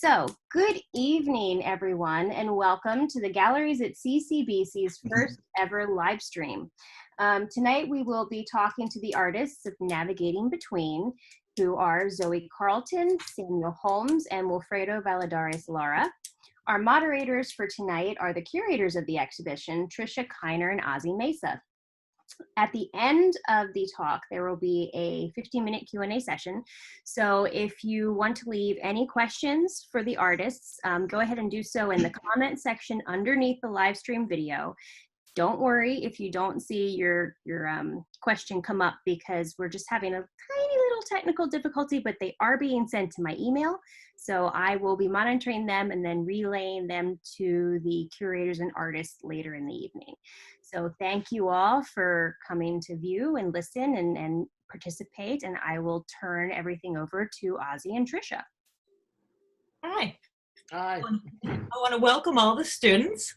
So, good evening, everyone, and welcome to the Galleries at CCBC's first ever live stream. Tonight, we will be talking to the artists of Navigating Between, who are Zoë Charlton, Samuel Holmes, and Wilfredo Valladares Lara. Our moderators for tonight are the curators of the exhibition, Trisha, Kyner, and Mesa. At the end of the talk, there will be a 15-minute Q&A session. So if you want to leave any questions for the artists, go ahead and do so in the comment section underneath the live stream video. Don't worry if you don't see your question come up, because we're just having a tiny little technical difficulty, but they are being sent to my email. So I will be monitoring them and then relaying them to the curators and artists later in the evening. So thank you all for coming to view and listen and participate. And I will turn everything over to Ozzy and Trisha. Hi. Hi. I want to welcome all the students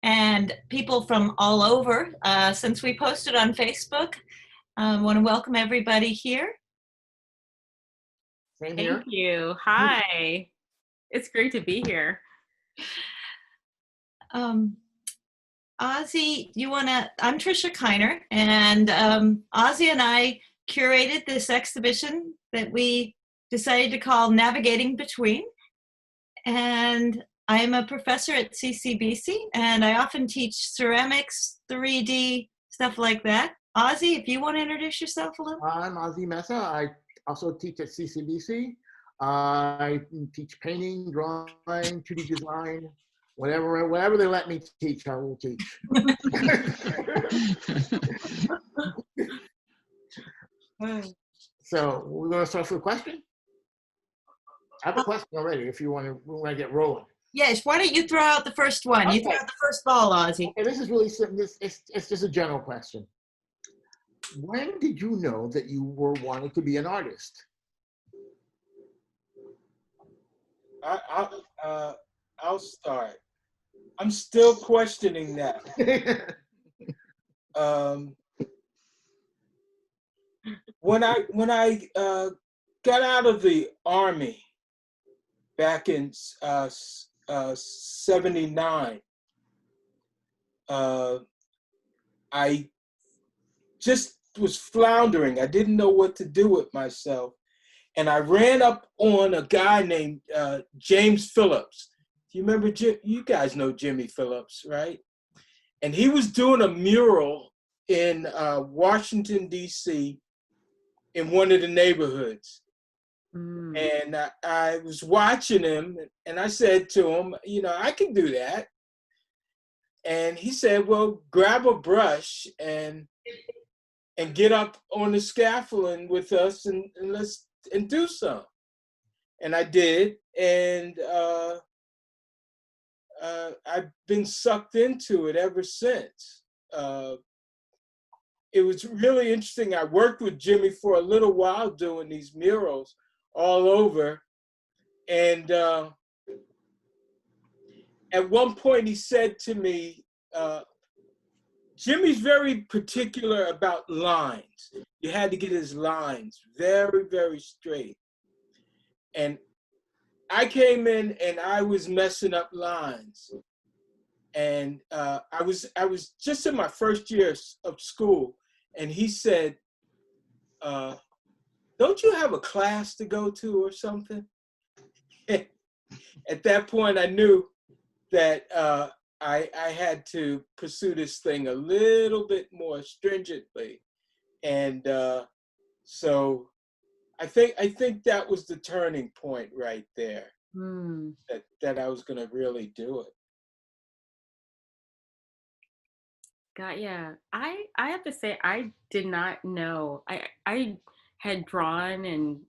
and people from all over. Since we posted on Facebook, I want to welcome everybody here. Same here. Thank you. Hi. It's great to be here. Ozzy, I'm Trisha Kyner, and Ozzy and I curated this exhibition that we decided to call Navigating Between. And I am a professor at CCBC, and I often teach ceramics, 3D, stuff like that. Ozzy, if you want to introduce yourself a little. I'm Ozzy Mesa. I also teach at CCBC. I teach painting, drawing, 2D design, whatever they let me teach, I will teach. So we're going to start with a question. I have a question already. If you want to get rolling. Yes. Why don't you throw out the first one? Okay. You throw out the first ball, Ozzy. Okay, this is really simple. It's just a general question. When did you know that you wanted to be an artist? I'll start. I'm still questioning that. When I got out of the Army back in '79, I just was floundering. I didn't know what to do with myself. And I ran up on a guy named James Phillips. You remember, you guys know Jimmy Phillips, right? And he was doing a mural in Washington, D.C. in one of the neighborhoods. And I was watching him, and I said to him, I can do that. And he said, well, grab a brush and get up on the scaffolding with us and do some. And I did, and I've been sucked into it ever since. It was really interesting. I worked with Jimmy for a little while doing these murals all over. And at one point he said to me, Jimmy's very particular about lines. You had to get his lines very, very straight. And I came in and I was messing up lines. And I was just in my first year of school. And he said, don't you have a class to go to or something? At that point, I knew that I had to pursue this thing a little bit more stringently. And so I think that was the turning point right there, that I was going to really do it. God, yeah. I have to say, I did not know. I had drawn and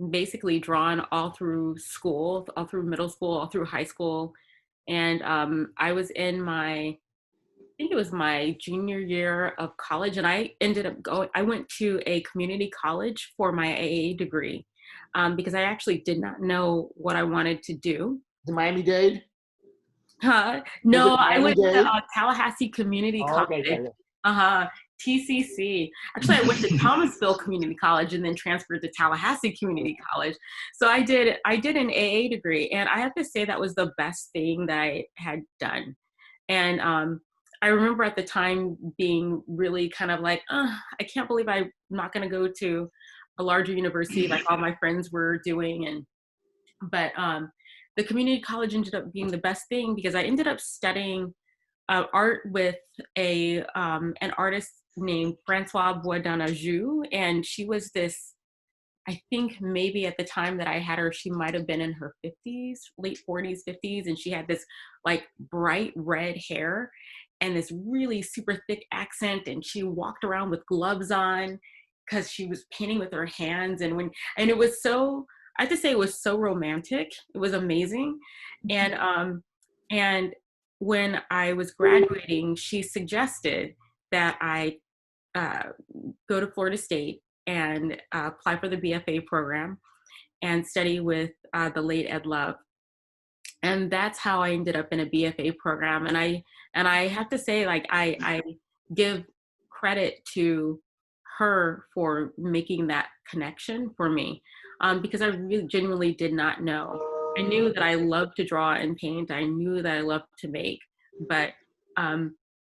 basically drawn all through school, all through middle school, all through high school. And I was in I think it was my junior year of college, and I went to a community college for my AA degree because I actually did not know what I wanted to do. The Miami-Dade? No, I went to Tallahassee Community College. Okay, yeah. TCC. Actually, I went to Thomasville Community College and then transferred to Tallahassee Community College. So I did an AA degree, and I have to say that was the best thing that I had done. And I remember at the time being really kind of like, I can't believe I'm not going to go to a larger university like all my friends were doing. But the community college ended up being the best thing because I ended up studying art with an artist named Francois Boisdanajou, and she was this, I think maybe at the time that I had her, she might have been in her 50s, late 40s, 50s, and she had this like bright red hair and this really super thick accent, and she walked around with gloves on because she was painting with her hands, and it was so, I have to say, it was so romantic. It was amazing. And when I was graduating, she suggested that I go to Florida State and apply for the BFA program and study with the late Ed Love. And that's how I ended up in a BFA program. And I have to say, like, I give credit to her for making that connection for me, because I really genuinely did not know. I knew that I loved to draw and paint. I knew that I loved to make, but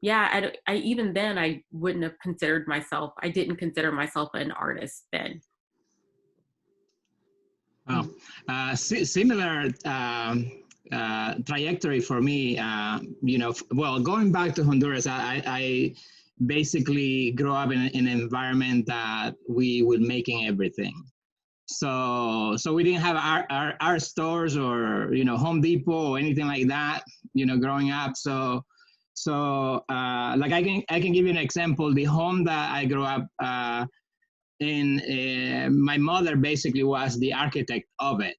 yeah, I even then I wouldn't have considered myself. I didn't consider myself an artist then. Wow, similar trajectory for me. You know, well, going back to Honduras, I basically grew up in an environment that we were making everything. So we didn't have our stores or, you know, Home Depot or anything like that, you know, growing up. So like I can give you an example. The home that I grew up in, my mother basically was the architect of it,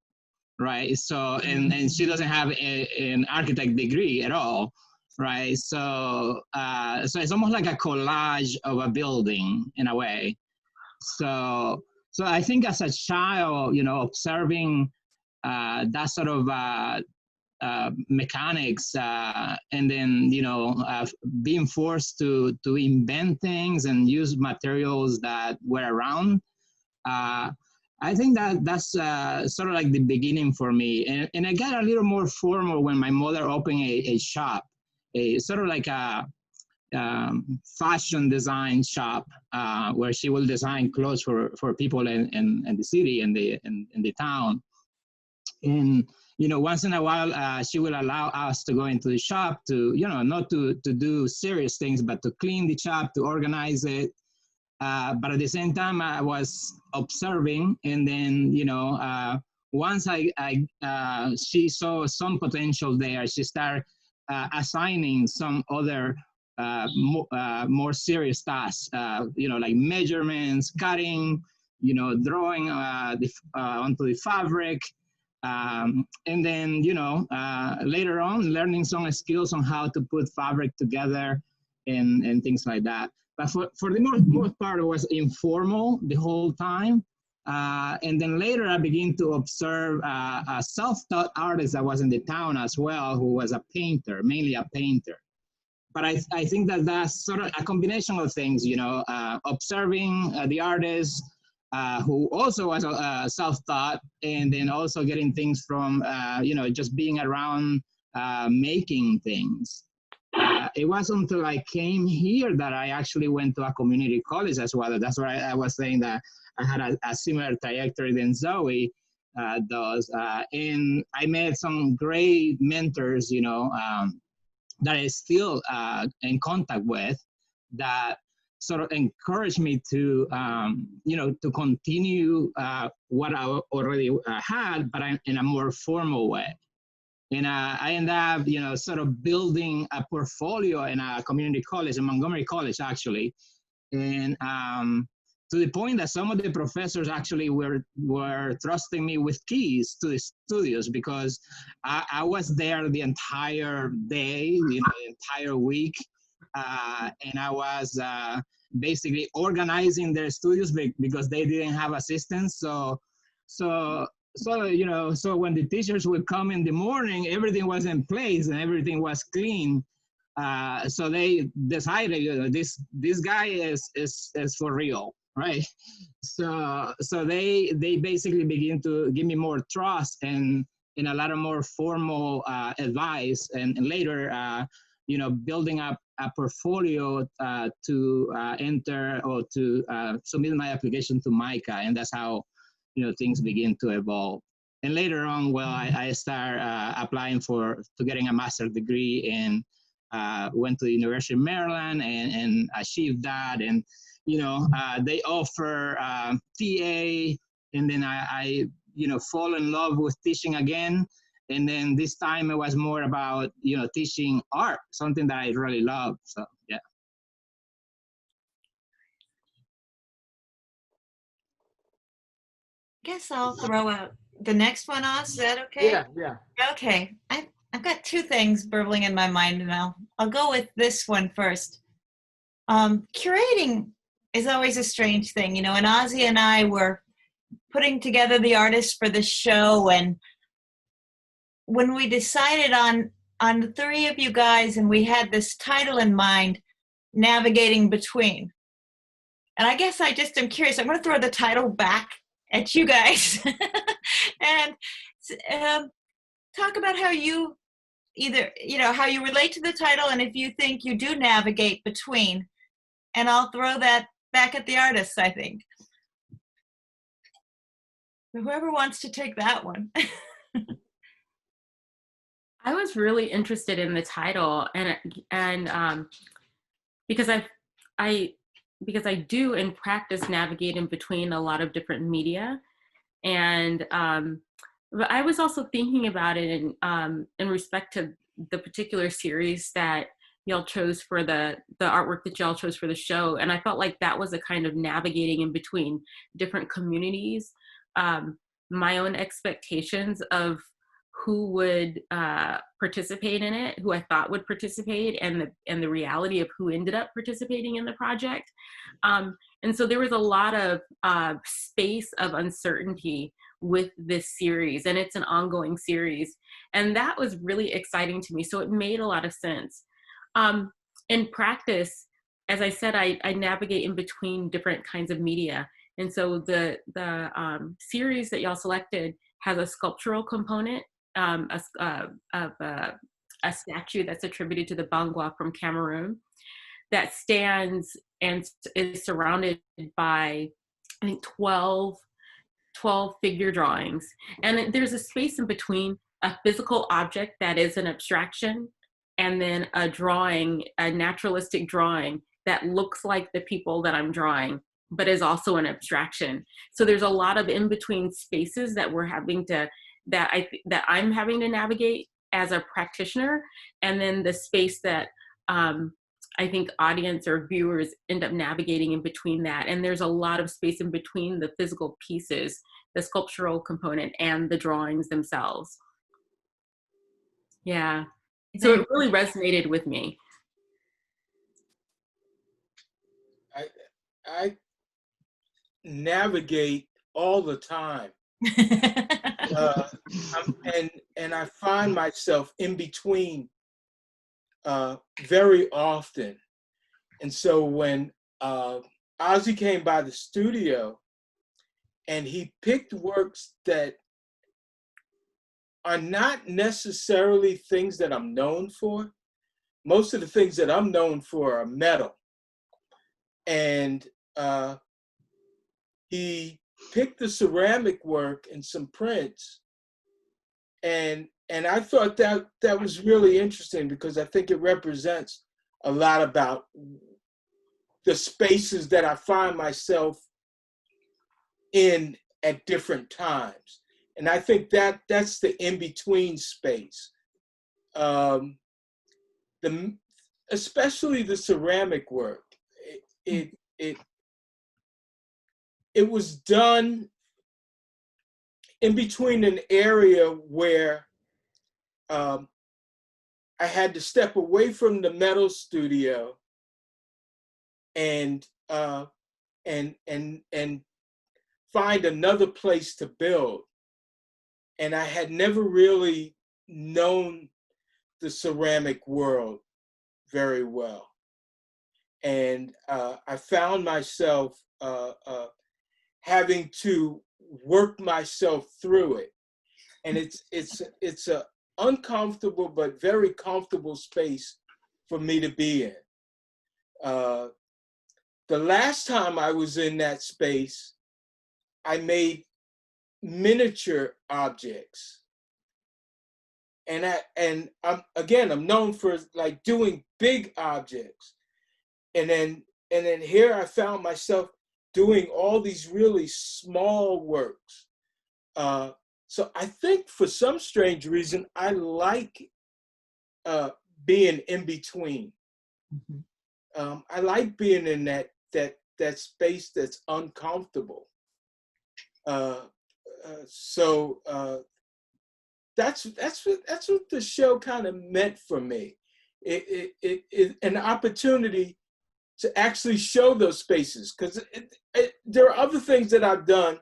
right? So and she doesn't have an architect degree at all, right? So it's almost like a collage of a building in a way. So I think as a child, you know, observing that sort of mechanics, and then, you know, being forced to invent things and use materials that were around, I think that's sort of like the beginning for me. And I got a little more formal when my mother opened a shop, a sort of like a fashion design shop, where she will design clothes for people in the city and the town. And, you know, once in a while, she will allow us to go into the shop to, you know, not to do serious things, but to clean the shop, to organize it. But at the same time, I was observing, and then, you know, once she saw some potential there, she started assigning some other more serious tasks, you know, like measurements, cutting, you know, drawing onto the fabric, and then, you know, later on, learning some skills on how to put fabric together and things like that. But for the most part, it was informal the whole time. And then later, I began to observe a self-taught artist that was in the town as well, who was a painter, mainly a painter. But I think that's sort of a combination of things, you know, observing the artist, who also was self-taught, and then also getting things from, you know, just being around making things. It wasn't until I came here that I actually went to a community college as well. That's why I was saying that I had a similar trajectory than Zoe does. And I met some great mentors, you know, that I still in contact with, that sort of encouraged me to, you know, to continue what I already had, but in a more formal way. And I ended up, you know, sort of building a portfolio in a community college, in Montgomery College, actually. And to the point that some of the professors actually were trusting me with keys to the studios, because I was there the entire day, you know, the entire week. And I was basically organizing their studios because they didn't have assistants. So, you know, so when the teachers would come in the morning, everything was in place and everything was clean. So they decided, this guy is for real, right? So they basically begin to give me more trust and a lot of more formal advice, and later, building up a portfolio to enter or to submit my application to MICA, and that's how things begin to evolve. And later on, well, I start applying to getting a master's degree, and went to the University of Maryland and achieved that. And they offer TA, and then I fall in love with teaching again. And then this time it was more about teaching art, something that I really love. So yeah. I guess I'll throw out the next one, Oz. Is that okay? Yeah. Okay. I've got two things burbling in my mind, and I'll go with this one first. Curating is always a strange thing, and Ozzy and I were putting together the artists for the show, and when we decided on the three of you guys, and we had this title in mind, Navigating Between. And I guess I just am curious. I'm going to throw the title back at you guys and talk about how you how you relate to the title, and if you think you do navigate between. And I'll throw that back at the artists, I think. Whoever wants to take that one. I was really interested in the title, and because I do in practice navigate in between a lot of different media, and but I was also thinking about it in respect to the particular series that y'all chose for the artwork that y'all chose for the show, and I felt like that was a kind of navigating in between different communities, my own expectations of who would participate in it, who I thought would participate, and the reality of who ended up participating in the project. And so there was a lot of space of uncertainty with this series, and it's an ongoing series. And that was really exciting to me. So it made a lot of sense. In practice, as I said, I navigate in between different kinds of media. And so the series that y'all selected has a sculptural component, of a statue that's attributed to the Bangwa from Cameroon that stands and is surrounded by, I think, 12 figure drawings. And there's a space in between a physical object that is an abstraction and then a drawing, a naturalistic drawing that looks like the people that I'm drawing, but is also an abstraction. So there's a lot of in-between spaces that we're having to, that I'm having to navigate as a practitioner, and then the space that I think audience or viewers end up navigating in between that. And there's a lot of space in between the physical pieces, the sculptural component, and the drawings themselves. Yeah, so it really resonated with me. I navigate all the time. And I find myself in between very often. And so when Ozzy came by the studio and he picked works that are not necessarily things that I'm known for. Most of the things that I'm known for are metal. And he picked the ceramic work and some prints, and I thought that was really interesting because I think it represents a lot about the spaces that I find myself in at different times. And I think that's the in-between space. Especially the ceramic work. It was done in between an area where I had to step away from the metal studio and find another place to build. And I had never really known the ceramic world. very well. And I found myself having to work myself through it. And it's a uncomfortable but very comfortable space for me to be in. The last time I was in that space, I made miniature objects. And I'm known for like doing big objects. And then here I found myself doing all these really small works. So I think for some strange reason, I like being in between. Mm-hmm. I like being in that space that's uncomfortable. So that's what the show kind of meant for me. It an opportunity to actually show those spaces, because there are other things that I've done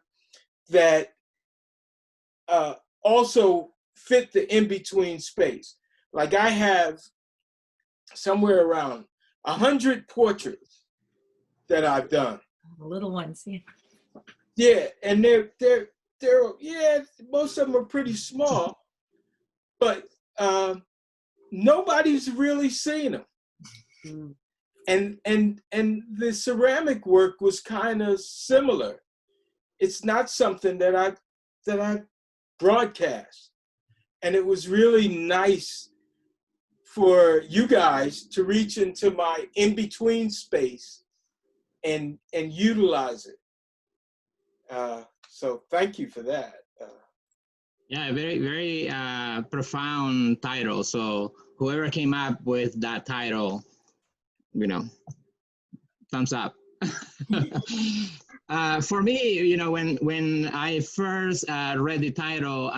that also fit the in-between space. Like I have somewhere around 100 portraits that I've done. The little ones, yeah. Yeah, and they're most of them are pretty small, but nobody's really seen them. And the ceramic work was kind of similar. It's not something that I broadcast, and it was really nice for you guys to reach into my in-between space and utilize it. So thank you for that. Yeah, very, very profound title. So whoever came up with that title, thumbs up. For me, when I first read the title,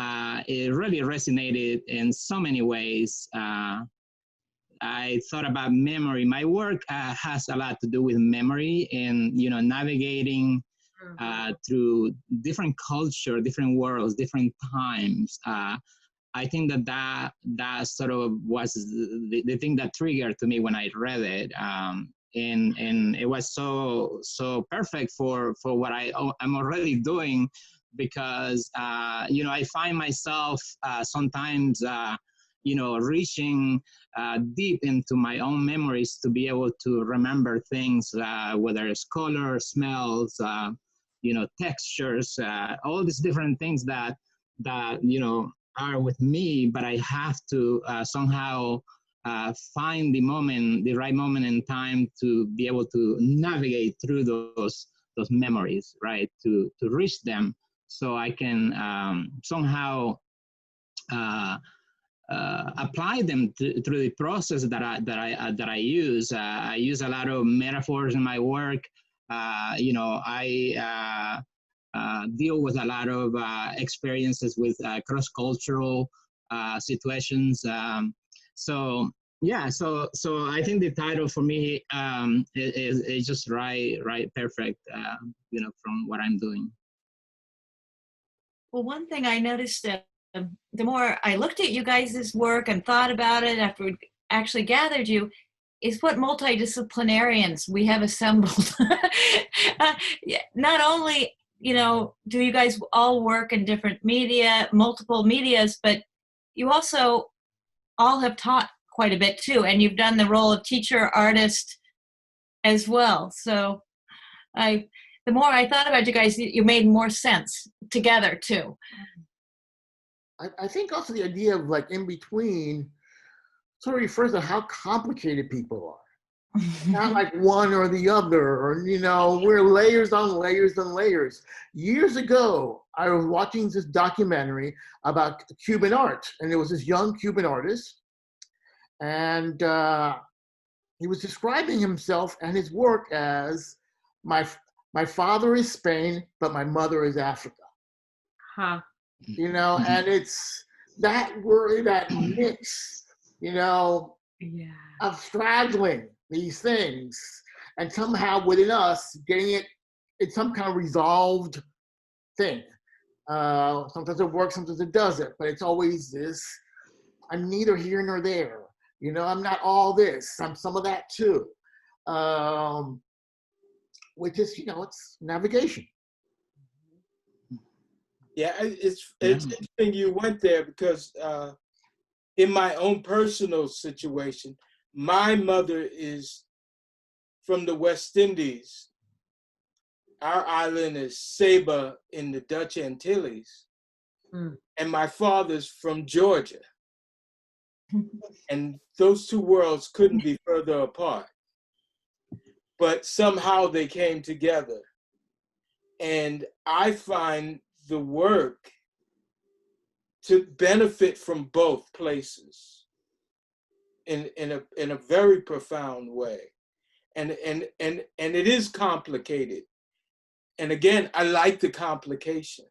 it really resonated in so many ways. I thought about memory. My work has a lot to do with memory and, navigating through different culture, different worlds, different times. I think that sort of was the thing that triggered to me when I read it. And it was so perfect for what I'm already doing, because, I find myself sometimes, reaching deep into my own memories to be able to remember things, whether it's color, smells, textures, all these different things that are with me, but I have to somehow find the right moment in time to be able to navigate through those memories, right? To reach them, so I can somehow apply them through the process that I use. I use a lot of metaphors in my work. I deal with a lot of experiences with cross-cultural situations. So I think the title for me is just right, perfect, from what I'm doing. Well, one thing I noticed, the more I looked at you guys' work and thought about it after we actually gathered you, is what multidisciplinarians we have assembled. Not only, do you guys all work in different media, multiple medias, but you also all have taught quite a bit too, and you've done the role of teacher, artist as well. So the more I thought about you guys, you made more sense together too. I think also the idea of like in between sort of refers to how complicated people are. Not like one or the other, or, we're layers on layers on layers. Years ago, I was watching this documentary about Cuban art, and there was this young Cuban artist, and he was describing himself and his work as my father is Spain, but my mother is Africa. Huh. And it's that word, that mix, of straddling these things, and somehow within us getting it in some kind of resolved thing. Sometimes it works, sometimes it doesn't, but it's always this, I'm neither here nor there. You know, I'm not all this. I'm some of that too. Which is, you know, it's navigation. Yeah, it's interesting you went there because in my own personal situation, my mother is from the West Indies. Our island is Saba in the Dutch Antilles. And my father's from Georgia. And those two worlds couldn't be further apart. But somehow they came together. And I find the work to benefit from both places in a very profound way. And it is complicated. And again, I like the complication.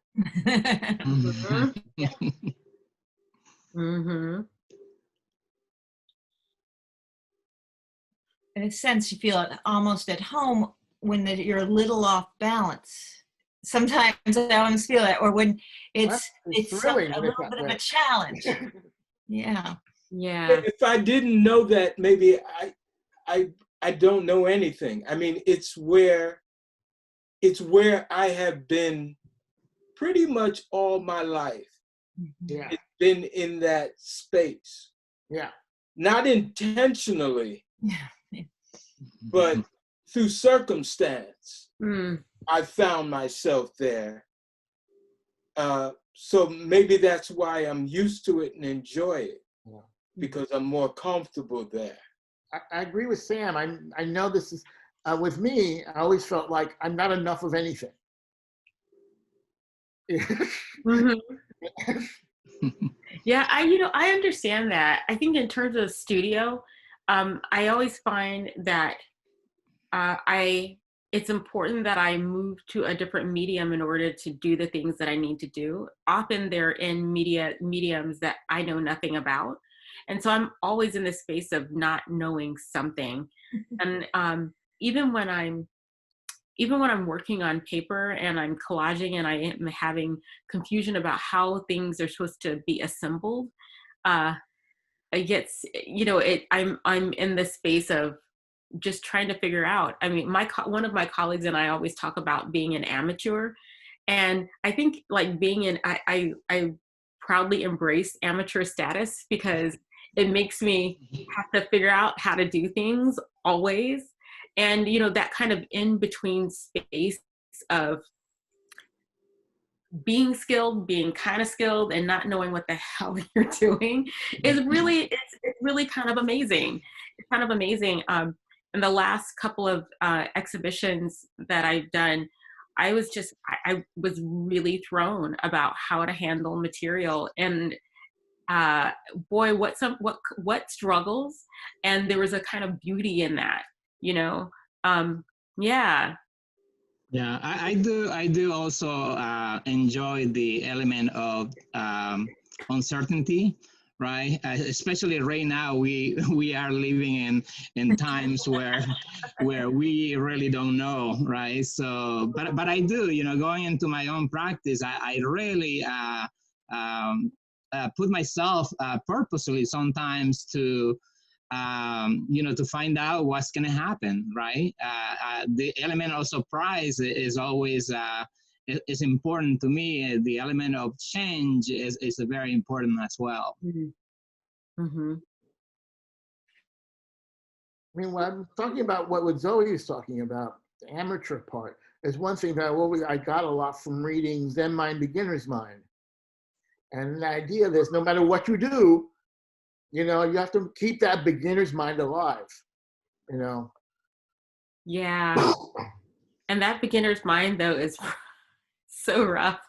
In a sense, you feel almost at home when you're a little off balance. Sometimes I always feel that, or when it's thrilling, a little bit of a challenge. Yeah. If I didn't know that, maybe I don't know anything. I mean, it's where I have been pretty much all my life. Yeah. It's been in that space. Yeah. Not intentionally, but through circumstance. I found myself there. So maybe that's why I'm used to it and enjoy it, because I'm more comfortable there. I agree with Sam. I know this is, with me, I always felt like I'm not enough of anything. Yeah, I understand that. I think in terms of studio, I always find that it's important that I move to a different medium in order to do the things that I need to do. Often they're in mediums that I know nothing about. And so I'm always in the space of not knowing something. And even when I'm working on paper and I'm collaging and I am having confusion about how things are supposed to be assembled, it gets, I'm in the space of just trying to figure out. I mean, one of my colleagues and I always talk about being an amateur, and I think like I proudly embrace amateur status because it makes me have to figure out how to do things always, and that kind of in between space of being skilled, being kind of skilled, and not knowing what the hell you're doing is really it's really kind of amazing. It's kind of amazing. In the last couple of exhibitions that I've done, I was really thrown about how to handle material, and boy, what struggles, and there was a kind of beauty in that, yeah. Yeah, I do also enjoy the element of uncertainty, right? Especially right now, we are living in times where we really don't know, right? So, but I do, going into my own practice, I really put myself purposely sometimes to to find out what's going to happen, right? The element of surprise is always is important to me. The element of change is very important as well. I mean, when I'm talking about what Zoe is talking about, the amateur part, is one thing that I got a lot from reading Zen Mind, Beginner's Mind. And the idea is no matter what you do, you have to keep that beginner's mind alive, Yeah. And that beginner's mind, though, is so rough.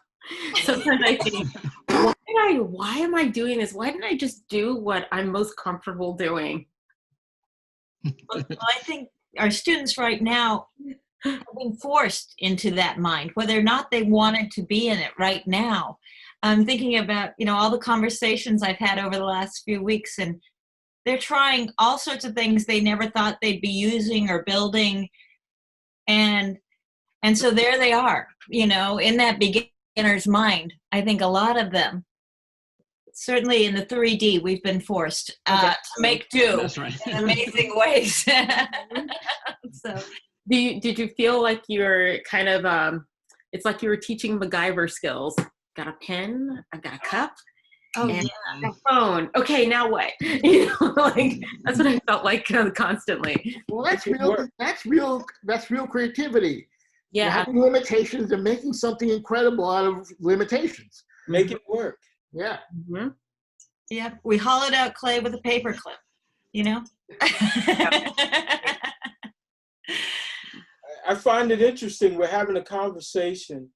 Sometimes I think, why am I doing this? Why didn't I just do what I'm most comfortable doing? Well, I think our students right now are being forced into that mind, whether or not they wanted to be in it right now. I'm thinking about, all the conversations I've had over the last few weeks, and they're trying all sorts of things they never thought they'd be using or building. And so there they are, in that beginner's mind. I think a lot of them. certainly in the 3D, we've been forced to make do That's right. in amazing ways. So, Did you feel like you're kind of it's like you were teaching MacGyver skills? Got a pen, I've got a cup, and a phone. Okay, now what? You know, like that's what I felt like constantly. Well, that's real creativity. Yeah. Having limitations and making something incredible out of limitations. Make it work. Yeah. Mm-hmm. yeah, we hollowed out clay with a paper clip, you know? I find it interesting. We're having a conversation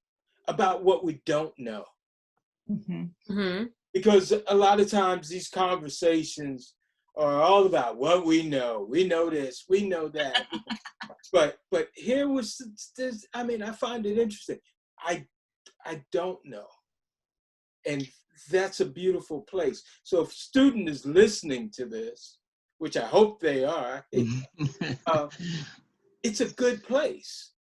about what we don't know. Mm-hmm. Mm-hmm. Because a lot of times these conversations are all about what we know. We know this, we know that. but here was this, I mean, I find it interesting. I don't know. And that's a beautiful place. So if a student is listening to this, which I hope they are, it's a good place.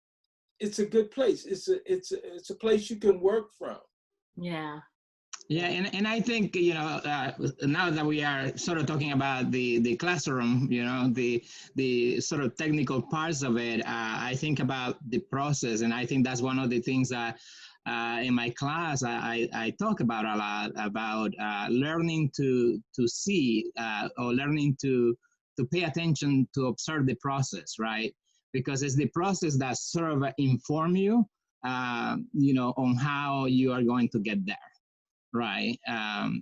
It's a good place. It's a place you can work from. Yeah. Yeah, and I think, you know, now that we are sort of talking about the classroom, you know, the sort of technical parts of it, I think about the process, and I think that's one of the things that in my class I talk about a lot, about learning to see or learning to pay attention, to observe the process, right? Because it's the process that sort of inform you, you know, on how you are going to get there. Right,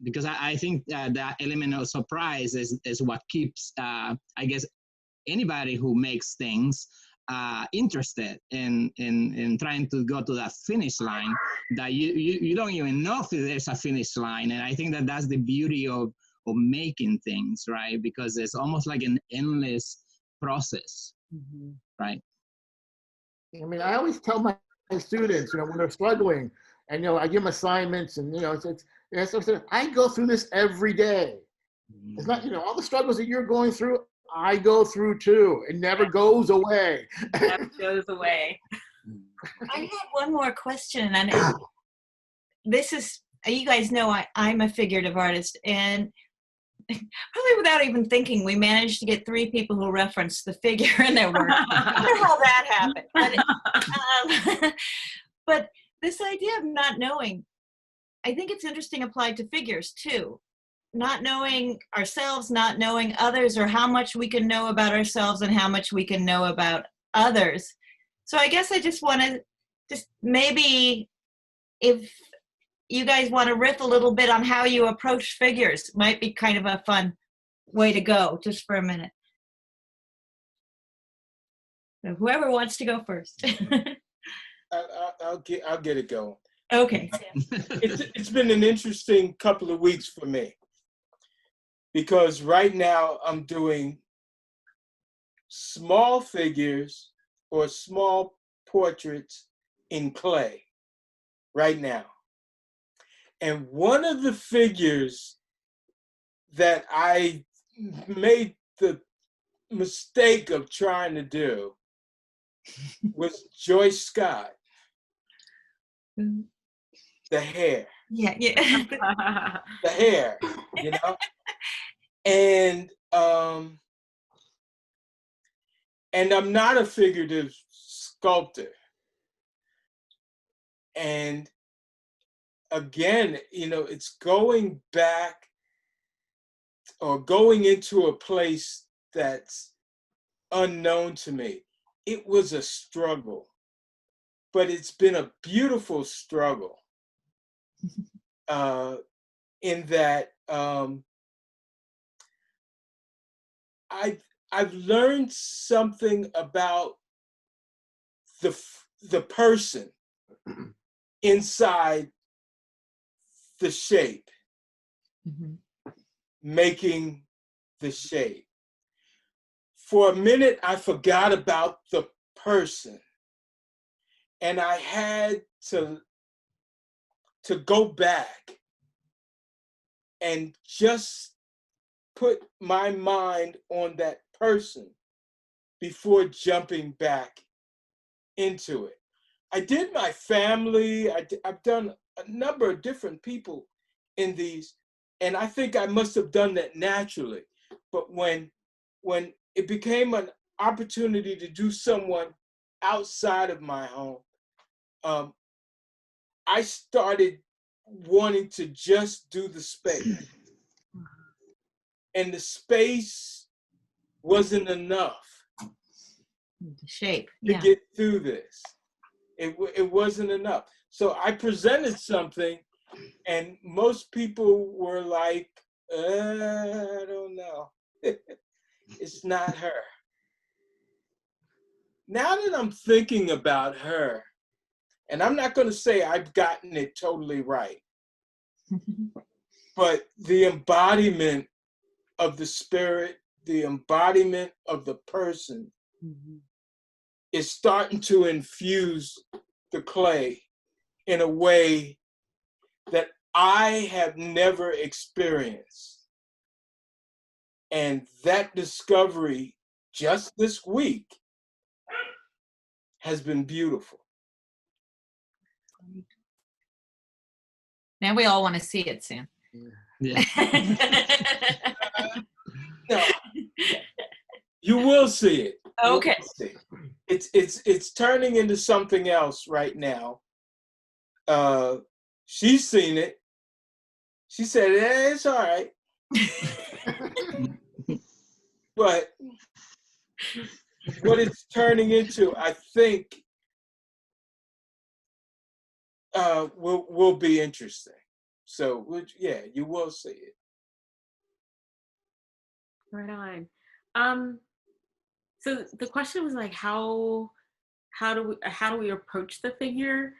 because I think that element of surprise is what keeps, I guess, anybody who makes things interested in trying to go to that finish line that you don't even know if there's a finish line. And I think that that's the beauty of making things, right? Because it's almost like an endless process, right? I mean, I always tell my students, you know, when they're struggling, and, you know, I give them assignments, and, you know, I go through this every day. It's not, you know, all the struggles that you're going through, I go through too. It never goes away. It never goes away. I had one more question, and this is, you guys know I'm a figurative artist, and probably without even thinking, we managed to get 3 people who referenced the figure in their work. I wonder how that happened. But this idea of not knowing, I think it's interesting applied to figures too. Not knowing ourselves, not knowing others, or how much we can know about ourselves and how much we can know about others. So I guess I just want to maybe, if you guys want to riff a little bit on how you approach figures, might be kind of a fun way to go, just for a minute. So whoever wants to go first. I'll get it going. Okay. It's been an interesting couple of weeks for me, because right now I'm doing small figures or small portraits in clay right now. And one of the figures that I made the mistake of trying to do was Joyce Scott. The hair. Yeah. The hair, you know? And I'm not a figurative sculptor. And again, you know, it's going back or going into a place that's unknown to me. It was a struggle, but it's been a beautiful struggle in that I've learned something about the person inside the shape, making the shape. For a minute, I forgot about the person, and I had to go back and just put my mind on that person before jumping back into it. I did my family, I've done a number of different people in these, And I think I must have done that naturally. But when it became an opportunity to do someone outside of my home, I started wanting to just do the space. And the space wasn't enough The shape. to Yeah. get through this. It wasn't enough. So I presented something, and most people were like, I don't know. It's not her. Now that I'm thinking about her, and I'm not going to say I've gotten it totally right, but the embodiment of the spirit, the embodiment of the person is starting to infuse the clay in a way that I have never experienced. And that discovery just this week has been beautiful. Now we all want to see it soon. Yeah. No, you will see it. You Okay. will see it. It's turning into something else right now. She's seen it. She said, it's all right. But what it's turning into, I think, will be interesting. So, yeah, you will see it. Right on. So the question was like, how do we approach the figure?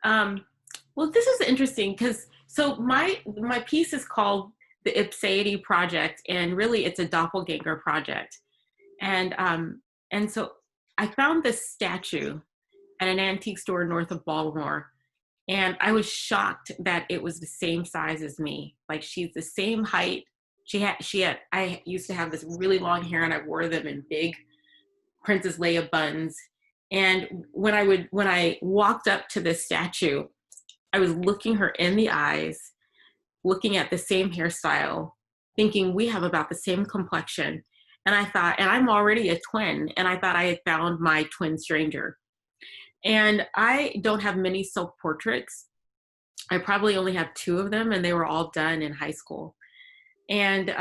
Well, this is interesting because so my piece is called the Ipseity Project, and really it's a doppelganger project. And so I found this statue at an antique store north of Baltimore, and I was shocked that it was the same size as me. Like, she's the same height. I used to have this really long hair, and I wore them in big Princess Leia buns. And when I walked up to this statue, I was looking her in the eyes, looking at the same hairstyle, thinking we have about the same complexion. And I thought, and I'm already a twin, and I thought I had found my twin stranger. And I don't have many self-portraits. I probably only have 2 of them, and they were all done in high school. And,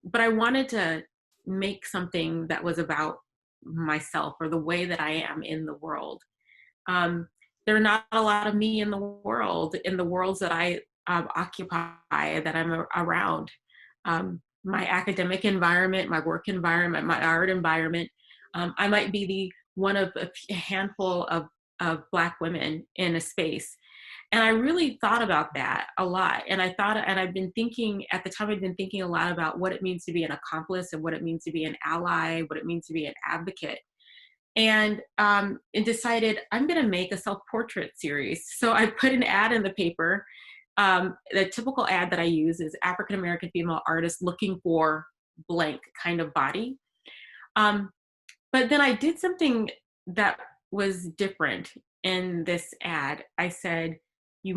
but I wanted to make something that was about myself, or the way that I am in the world. There are not a lot of me in the worlds that I occupy, that I'm around. My academic environment, my work environment, my art environment. I might be one of a handful of Black women in a space. And I really thought about that a lot. And I've been thinking, at the time, I've been thinking a lot about what it means to be an accomplice, and what it means to be an ally, what it means to be an advocate. And decided I'm going to make a self-portrait series. So I put an ad in the paper. The typical ad that I use is African-American female artist looking for blank kind of body. But then I did something that was different in this ad. I said, there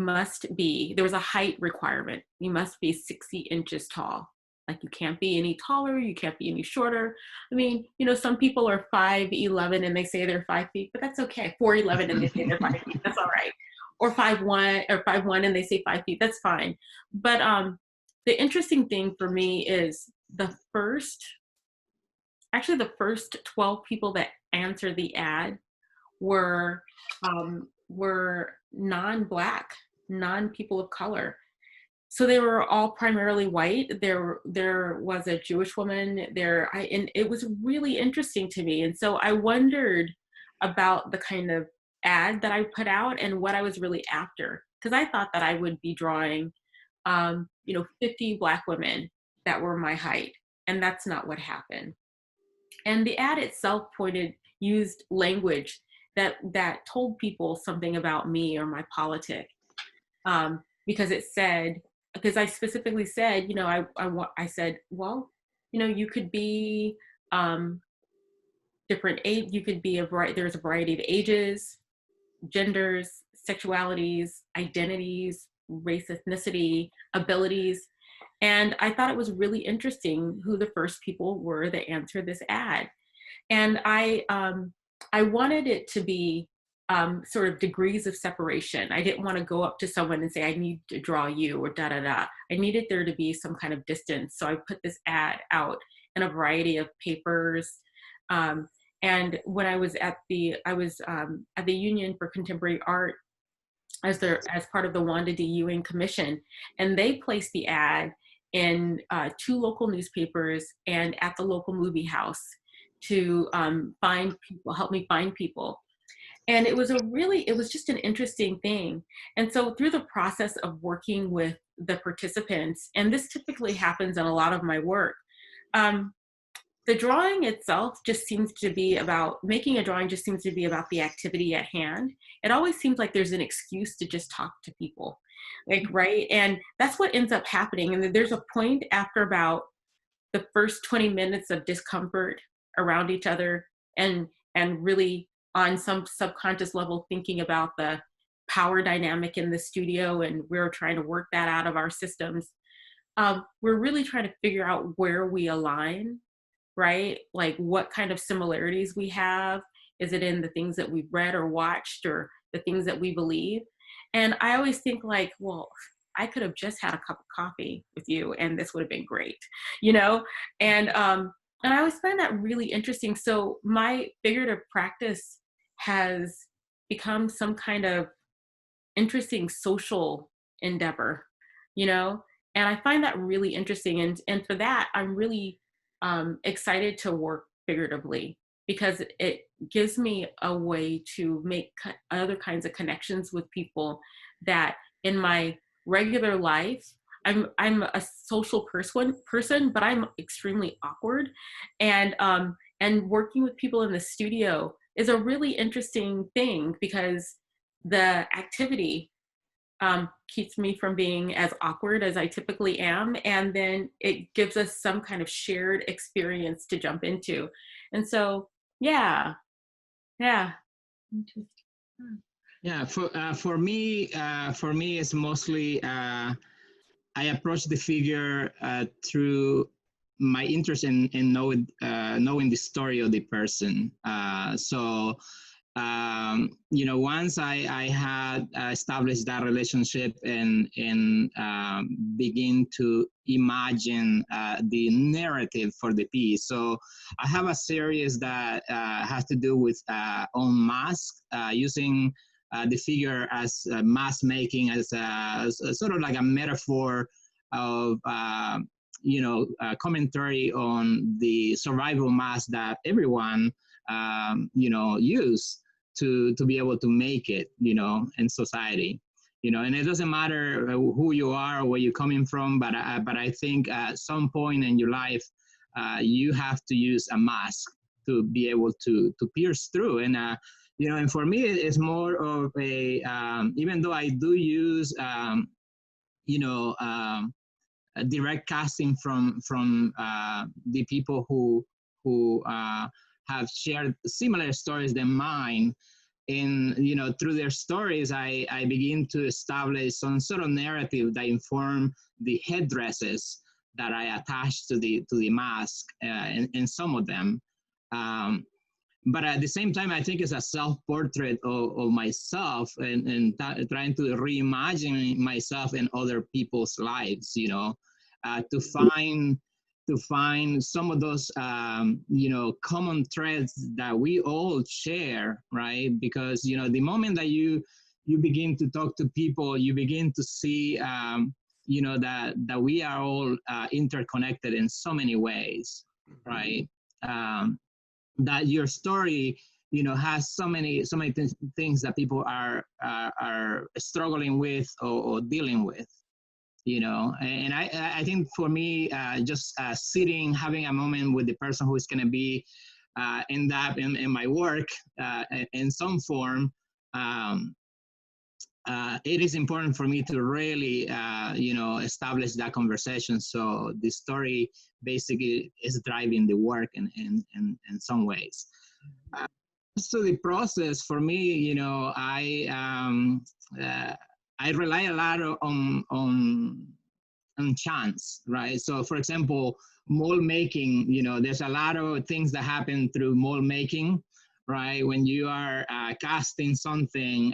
was a height requirement. You must be 60 inches tall. Like, you can't be any taller, you can't be any shorter. I mean, some people are 5'11" and they say they're 5 feet, but that's okay. 4'11" and they say they're 5 feet, that's all right. Or 5'1" and they say 5 feet, that's fine. But the interesting thing for me is the first 12 people that answered the ad were non-Black, non-people of color. So they were all primarily white. There was a Jewish woman there, and it was really interesting to me. And so I wondered about the kind of ad that I put out and what I was really after, because I thought that I would be drawing, 50 Black women that were my height, and that's not what happened. And the ad itself used language that told people something about me or my politic, because I specifically said, I said, well, you could be different age, you could be there's a variety of ages, genders, sexualities, identities, race, ethnicity, abilities. And I thought it was really interesting who the first people were that answered this ad. And I wanted it to be sort of degrees of separation. I didn't want to go up to someone and say, I need to draw you or da da da. I needed there to be some kind of distance. So I put this ad out in a variety of papers. And when I was at the Union for Contemporary Art as part of the Wanda D. Ewing Commission, and they placed the ad in 2 local newspapers and at the local movie house to find people, help me find people. And it was just an interesting thing. And so through the process of working with the participants, and this typically happens in a lot of my work, the drawing itself just seems to be about, making a drawing just seems to be about the activity at hand. It always seems like there's an excuse to just talk to people, like, right? And that's what ends up happening. And then there's a point after about the first 20 minutes of discomfort around each other, and really on some subconscious level thinking about the power dynamic in the studio, and we're trying to work that out of our systems. We're really trying to figure out where we align, right? Like what kind of similarities we have. Is it in the things that we've read or watched, or the things that we believe? And I always think like, well, I could have just had a cup of coffee with you and this would have been great, you know? And I always find that really interesting. So my figurative practice has become some kind of interesting social endeavor, you know? And I find that really interesting. And for that, I'm really excited to work figuratively, because it gives me a way to make other kinds of connections with people that in my regular life, I'm a social person, but I'm extremely awkward. And working with people in the studio is a really interesting thing, because the activity keeps me from being as awkward as I typically am. And then it gives us some kind of shared experience to jump into. And so, yeah. Yeah, for me, it's mostly I approach the figure through my interest in knowing the story of the person. Once I had established that relationship and begin to imagine the narrative for the piece. So I have a series that has to do with on mask, using the figure as mask making as sort of like a metaphor of commentary on the survival mask that everyone use to be able to make it, in society, and it doesn't matter who you are or where you're coming from, but I think at some point in your life, you have to use a mask to be able to pierce through. And, and for me, it's more of a, even though I do use, a direct casting from the people who have shared similar stories than mine. And, through their stories, I begin to establish some sort of narrative that inform the headdresses that I attach to the mask in some of them. But at the same time, I think it's a self-portrait of myself and trying to reimagine myself in other people's lives, to find some of those, common threads that we all share, right? Because, the moment that you begin to talk to people, you begin to see, that we are all interconnected in so many ways, right? That your story, has so many things that people are struggling with or dealing with. And I think for me, just sitting, having a moment with the person who is going to be in my work in some form, it is important for me to really, establish that conversation. So the story basically is driving the work in some ways. So the process for me, I rely a lot on on chance, right? So for example, mold making, you know, there's a lot of things that happen through mold making, right? When you are casting something,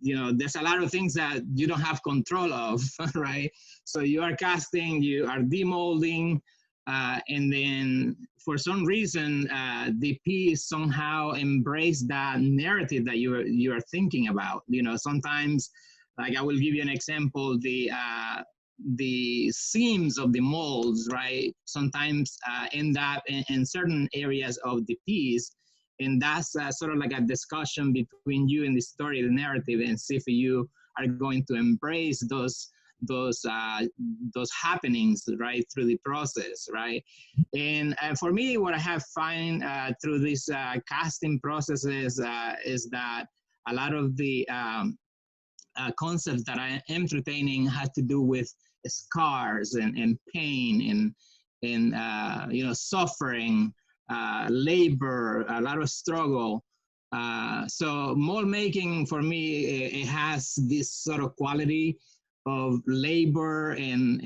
you know, there's a lot of things that you don't have control of, right? So you are casting, you are demolding, and then for some reason, the piece somehow embrace that narrative that you are thinking about. You know, sometimes, like I will give you an example, the seams of the molds, right, sometimes end up in certain areas of the piece. And that's sort of like a discussion between you and the story, the narrative, and see if you are going to embrace those happenings, right, through the process, right? And for me, what I have found through these casting processes is that a lot of the concepts that I am entertaining has to do with scars and pain and you know, suffering, labor, a lot of struggle. So mold making for me, it has this sort of quality of labor and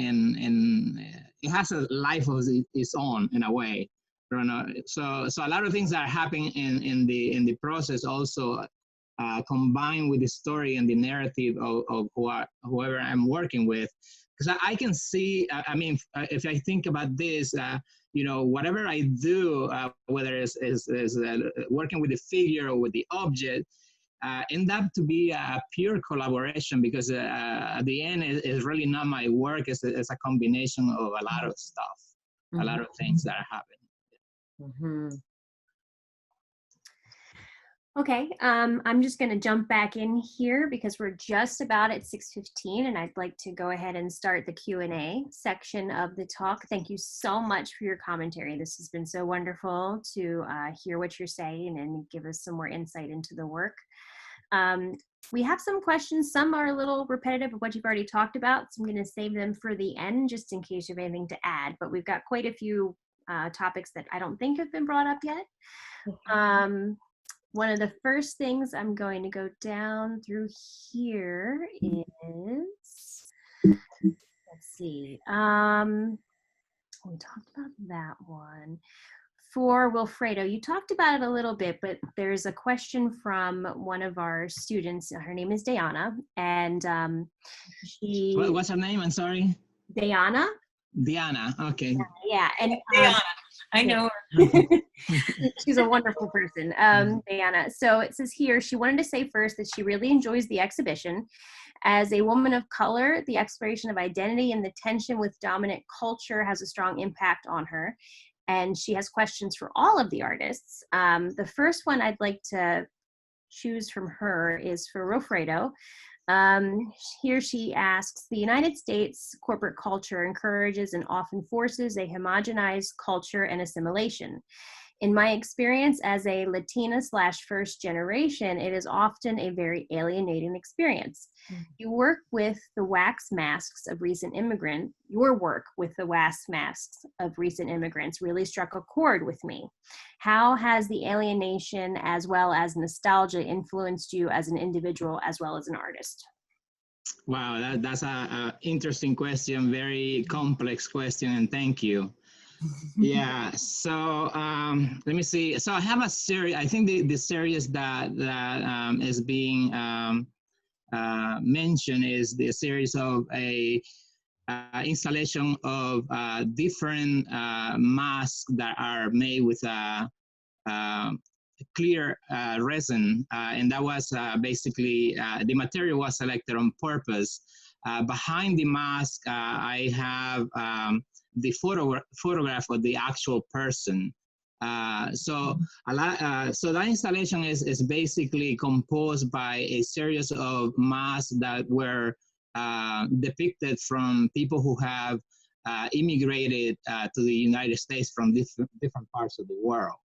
it has a life of its own in a way. You know? So a lot of things that are happening in the process also combined with the story and the narrative of whoever I'm working with. Because I can see, I mean, if I think about this, you know, whatever I do, whether it's working with the figure or with the object, end up to be a pure collaboration, because at the end, it's really not my work. It's a combination of a lot of stuff, a lot of things that are happening. Okay, I'm just going to jump back in here because we're just about at 6:15, and I'd like to go ahead and start the Q&A section of the talk. Thank you so much for your commentary. This has been so wonderful to hear what you're saying and give us some more insight into the work. We have some questions. Some are a little repetitive of what you've already talked about, so I'm going to save them for the end just in case you have anything to add. But we've got quite a few topics that I don't think have been brought up yet. One of the first things I'm going to go down through here is, let's see, we talked about that one. For Wilfredo, you talked about it a little bit, but there's a question from one of our students. Her name is Diana, and she... What's her name? I'm sorry. Diana. Diana, okay. Yeah, and Diana, I know her. She's a wonderful person, Diana. So it says here, she wanted to say first that she really enjoys the exhibition. As a woman of color, the exploration of identity and the tension with dominant culture has a strong impact on her. And she has questions for all of the artists. The first one I'd like to choose from her is for Wilfredo. Here she asks, the United States corporate culture encourages and often forces a homogenized culture and assimilation. In my experience as a Latina / first generation, it is often a very alienating experience. Your work with the wax masks of recent immigrants really struck a chord with me. How has the alienation as well as nostalgia influenced you as an individual as well as an artist? Wow, that's an interesting question, very complex question, and thank you. Yeah, so let me see. So I have a series. I think the series that is being mentioned is the series of a installation of different masks that are made with clear resin, and that was basically the material was selected on purpose. Behind the mask, I have the photograph of the actual person. So that installation is basically composed by a series of masks that were depicted from people who have immigrated to the United States from different parts of the world.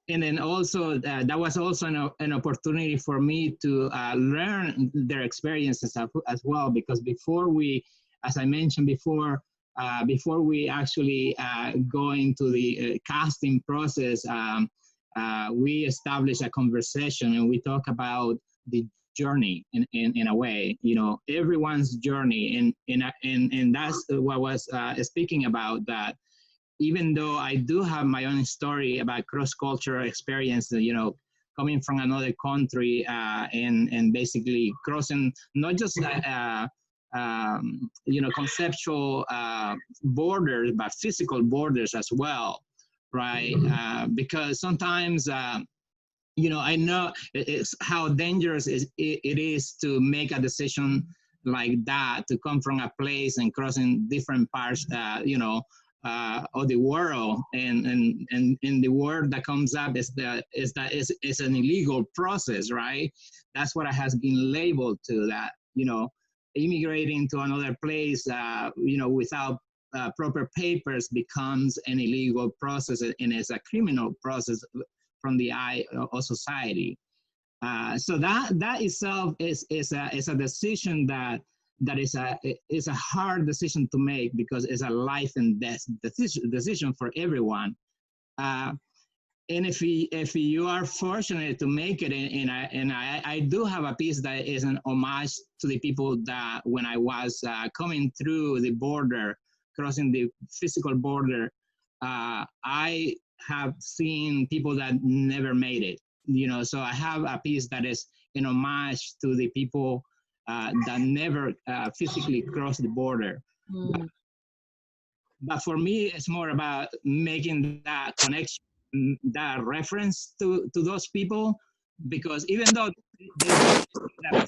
And then also that was also an opportunity for me to learn their experiences as well, because before we, as I mentioned before we actually go into the casting process, we establish a conversation and we talk about the journey in a way, you know, everyone's journey. And that's what I was speaking about, that even though I do have my own story about cross-cultural experience, you know, coming from another country and basically crossing not just you know, conceptual borders, but physical borders as well, right? Because sometimes, you know, I know it's how dangerous it is to make a decision like that, to come from a place and crossing different parts, you know, of the world, and the word that comes up is that it's an illegal process, right? That's what has been labeled to that, you know, immigrating to another place, you know, without proper papers becomes an illegal process, and it's a criminal process from the eye of society. So that itself is a decision that is a hard decision to make, because it's a life and death decision for everyone. And if you are fortunate to make it, and I do have a piece that is an homage to the people that when I was coming through the border, crossing the physical border, I have seen people that never made it, you know. So I have a piece that is an homage to the people that never physically crossed the border. But for me, it's more about making that connection, that reference to those people, because even though they did that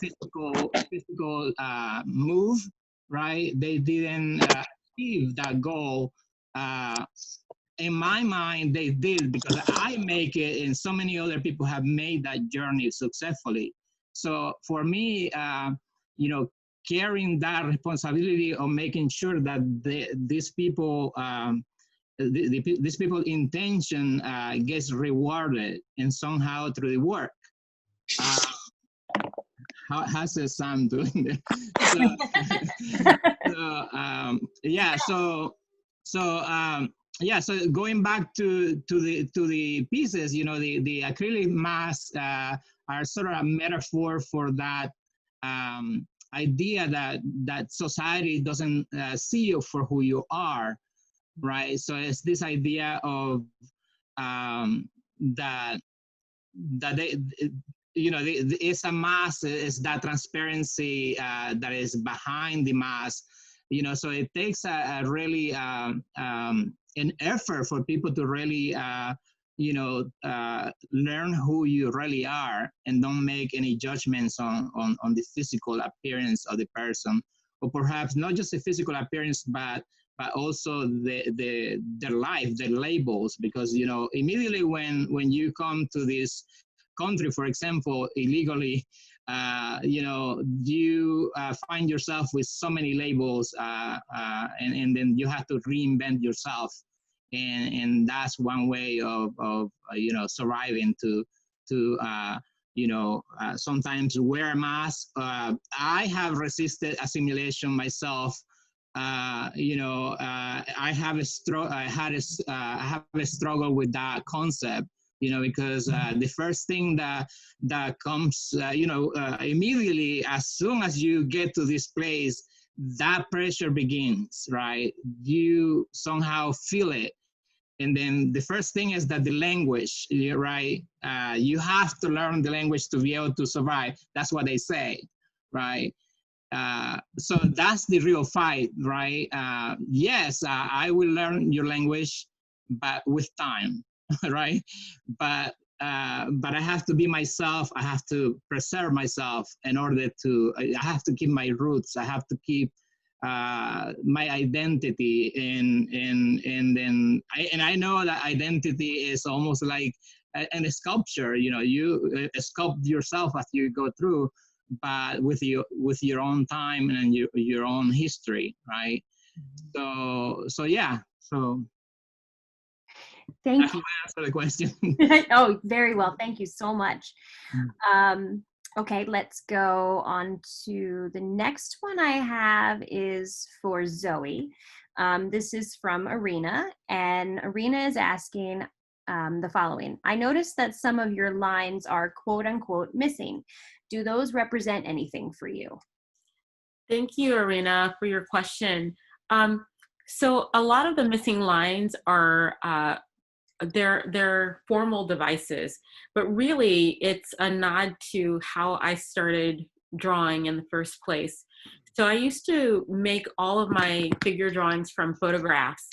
physical move, right, they didn't achieve that goal. In my mind, they did, because I make it, and so many other people have made that journey successfully. So for me, you know, carrying that responsibility of making sure that these people, these people's intention gets rewarded, and somehow through the work. How's the Sam doing there? Yeah. So going back to the pieces, you know, the acrylic masks are sort of a metaphor for that idea that society doesn't see you for who you are, right? So it's this idea of that they, you know, it's a mask, it's that transparency that is behind the mask, you know. So it takes a really an effort for people to really you know, learn who you really are, and don't make any judgments on the physical appearance of the person, or perhaps not just the physical appearance, but also their life, their labels. Because, you know, immediately when you come to this country, for example, illegally, you know, you find yourself with so many labels, and then you have to reinvent yourself. And that's one way of you know, surviving, to you know, sometimes wear a mask. I have resisted assimilation myself. You know, I have a struggle with that concept, you know, because the first thing that comes, you know, immediately as soon as you get to this place, that pressure begins, right? You somehow feel it. And then the first thing is that the language, right? You have to learn the language to be able to survive. That's what they say, right? So that's the real fight, right? Yes, I will learn your language, but with time, right? But I have to be myself. I have to preserve myself in order to, I have to keep my roots. I have to keep my identity, and then I know that identity is almost like a sculpture. You know, you sculpt yourself as you go through, but with your own time and your own history, right? So yeah. So thank you. Answer the question. Oh, very well. Thank you so much. Okay, let's go on to the next one I have is for Zoë. This is from Arena, and Arena is asking the following. I noticed that some of your lines are quote unquote missing. Do those represent anything for you? Thank you, Arena, for your question. So a lot of the missing lines are they're formal devices, but really it's a nod to how I started drawing in the first place. So I used to make all of my figure drawings from photographs.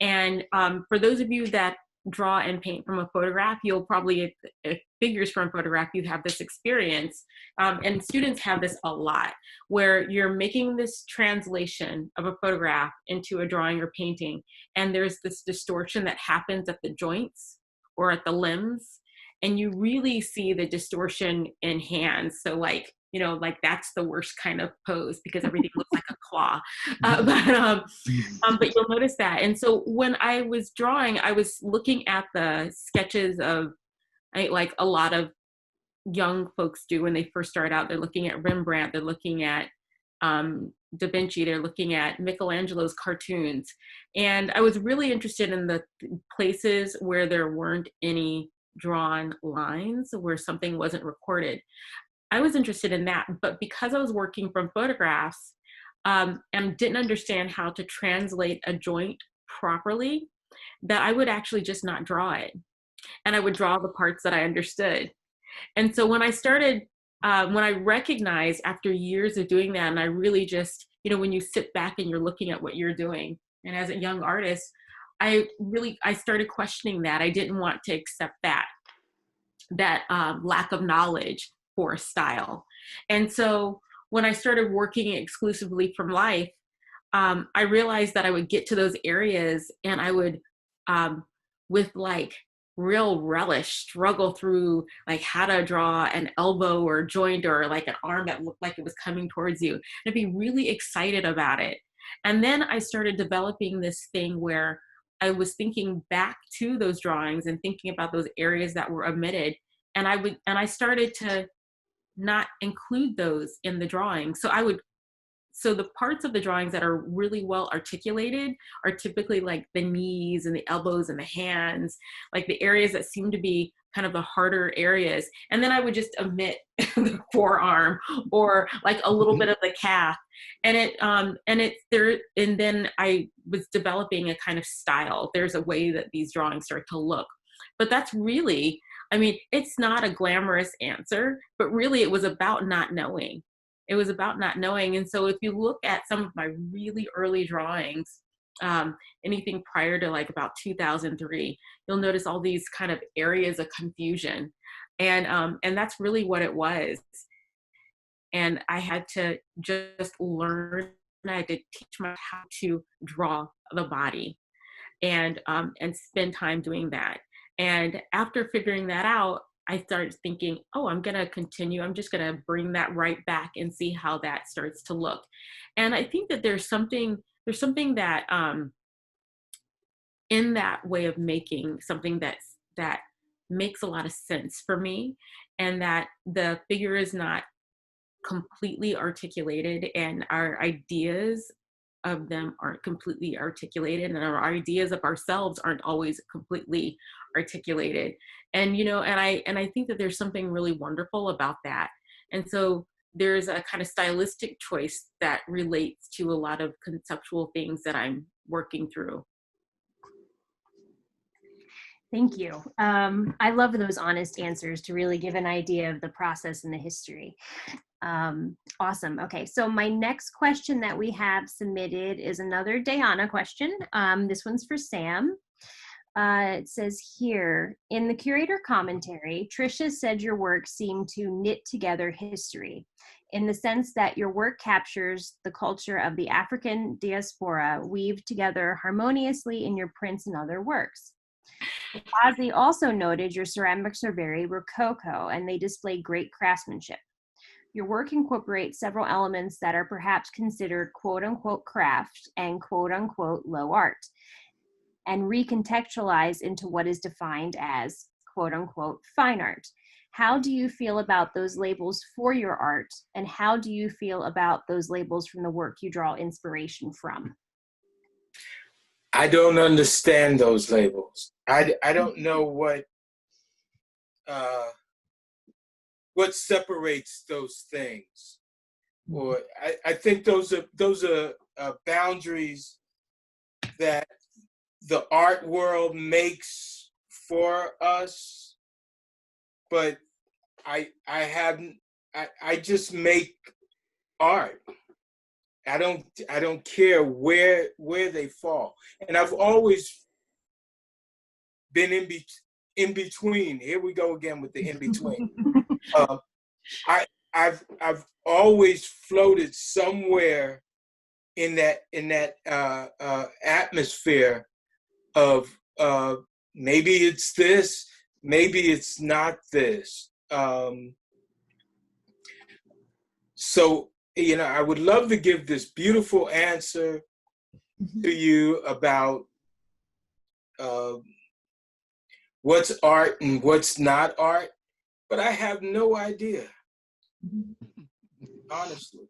And for those of you that draw and paint from a photograph, you'll probably, if figures from a photograph, you have this experience. And students have this a lot, where you're making this translation of a photograph into a drawing or painting, and there's this distortion that happens at the joints or at the limbs, and you really see the distortion in hands. So like, you know, like that's the worst kind of pose because everything looks like a claw. But you'll notice that. And so when I was drawing, I was looking at the sketches of, like a lot of young folks do when they first start out. They're looking at Rembrandt, they're looking at Da Vinci, they're looking at Michelangelo's cartoons. And I was really interested in the places where there weren't any drawn lines, where something wasn't recorded. I was interested in that, but because I was working from photographs and didn't understand how to translate a joint properly, that I would actually just not draw it. And I would draw the parts that I understood. And so when I started, when I recognized after years of doing that, and I really just, you know, when you sit back and you're looking at what you're doing, and as a young artist, I started questioning that. I didn't want to accept that lack of knowledge for a style. And so when I started working exclusively from life, I realized that I would get to those areas and I would, with like real relish, struggle through like how to draw an elbow or joint or like an arm that looked like it was coming towards you, and be really excited about it. And then I started developing this thing where I was thinking back to those drawings and thinking about those areas that were omitted. And I started to not include those in the drawing. So the parts of the drawings that are really well articulated are typically like the knees and the elbows and the hands, like the areas that seem to be kind of the harder areas. And then I would just omit the forearm or like a little bit of the calf. And then I was developing a kind of style. There's a way that these drawings start to look. But that's really, I mean, it's not a glamorous answer, but really it was about not knowing. It was about not knowing. And so if you look at some of my really early drawings, anything prior to like about 2003, you'll notice all these kind of areas of confusion. And that's really what it was. And I had to just learn, I had to teach myself how to draw the body and spend time doing that. And after figuring that out, I started thinking, oh, I'm going to continue. I'm just going to bring that right back and see how that starts to look. And I think that there's something that in that way of making something that makes a lot of sense for me, and that the figure is not completely articulated and our ideas of them aren't completely articulated, and our ideas of ourselves aren't always completely articulated. And, you know, and I think that there's something really wonderful about that. And so there's a kind of stylistic choice that relates to a lot of conceptual things that I'm working through. Thank you. I love those honest answers to really give an idea of the process and the history. Awesome. Okay, so my next question that we have submitted is another Diana question. This one's for Sam. It says here, in the curator commentary, Trisha said your work seemed to knit together history in the sense that your work captures the culture of the African diaspora weaved together harmoniously in your prints and other works. Ozzy also noted your ceramics are very rococo and they display great craftsmanship. Your work incorporates several elements that are perhaps considered quote-unquote craft and quote-unquote low art, and recontextualize into what is defined as quote-unquote fine art. How do you feel about those labels for your art, and how do you feel about those labels from the work you draw inspiration from? I don't understand those labels. I don't know what what separates those things. Or I think those are boundaries that the art world makes for us, but I just make art. I don't care where they fall, and I've always been in between. Here we go again with the in between. I've always floated somewhere in that atmosphere of maybe it's this, maybe it's not this. So, I would love to give this beautiful answer to you about what's art and what's not art, but I have no idea, honestly.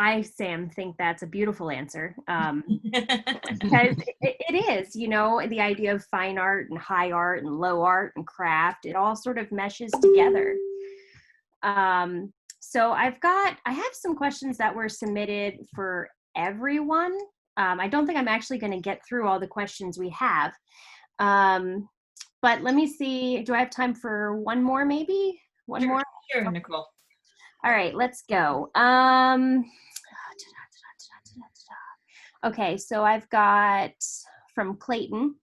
I, Sam, think that's a beautiful answer. Because it is, the idea of fine art and high art and low art and craft, it all sort of meshes together. So I have some questions that were submitted for everyone. I don't think I'm actually going to get through all the questions we have. But let me see, do I have time for one more maybe? One more? Sure, Nicole. All right, let's go. Okay, so I've got from Clayton,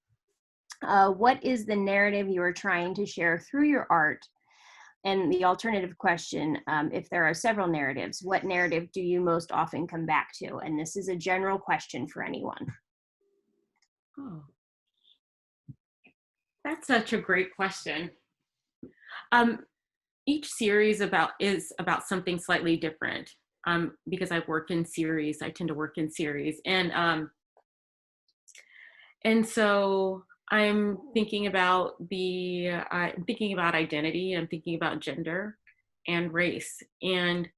what is the narrative you are trying to share through your art? And the alternative question, if there are several narratives, what narrative do you most often come back to? And this is a general question for anyone. Oh, that's such a great question. Each series is about something slightly different. Because I work in series, I tend to work in series, and so I'm thinking about identity. I'm thinking about gender and race, and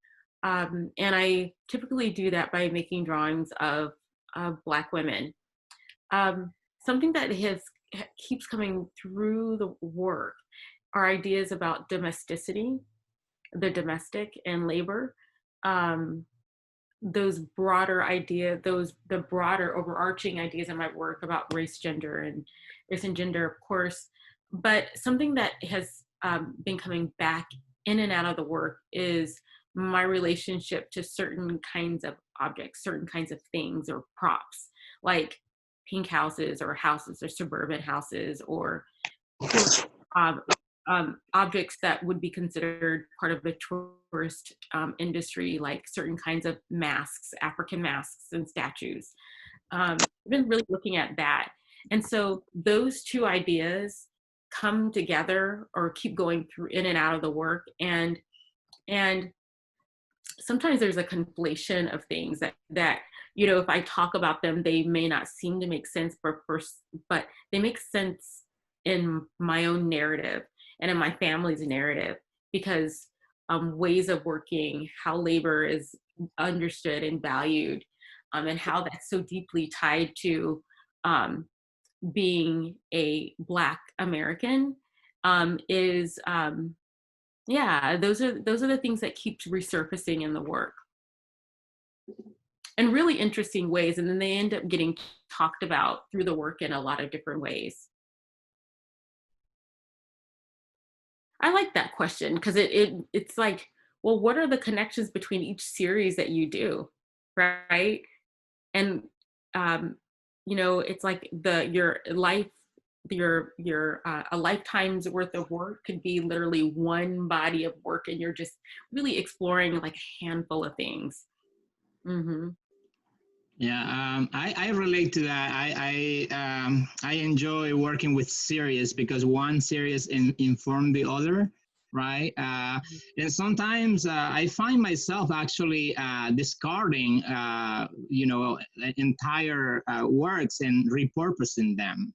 I typically do that by making drawings of Black women. Something that keeps coming through the work are ideas about domesticity, the domestic, and labor. Those broader the broader overarching ideas in my work about race and gender, of course, but something that has been coming back in and out of the work is my relationship to certain kinds of objects, certain kinds of things or props, like pink houses or suburban houses, or objects that would be considered part of the tourist industry, like certain kinds of masks, African masks and statues. I've been really looking at that. And so those two ideas come together or keep going through in and out of the work. And sometimes there's a conflation of things that if I talk about them, they may not seem to make sense, but they make sense in my own narrative and in my family's narrative, because ways of working, how labor is understood and valued, and how that's so deeply tied to being a Black American those are the things that keep resurfacing in the work in really interesting ways, and then they end up getting talked about through the work in a lot of different ways. I like that question because it's like, well, what are the connections between each series that you do, right? And it's like your life, a lifetime's worth of work could be literally one body of work, and you're just really exploring like a handful of things. Mm-hmm. Yeah, I relate to that. I enjoy working with series because one series inform the other, right? And sometimes I find myself actually discarding, entire works and repurposing them,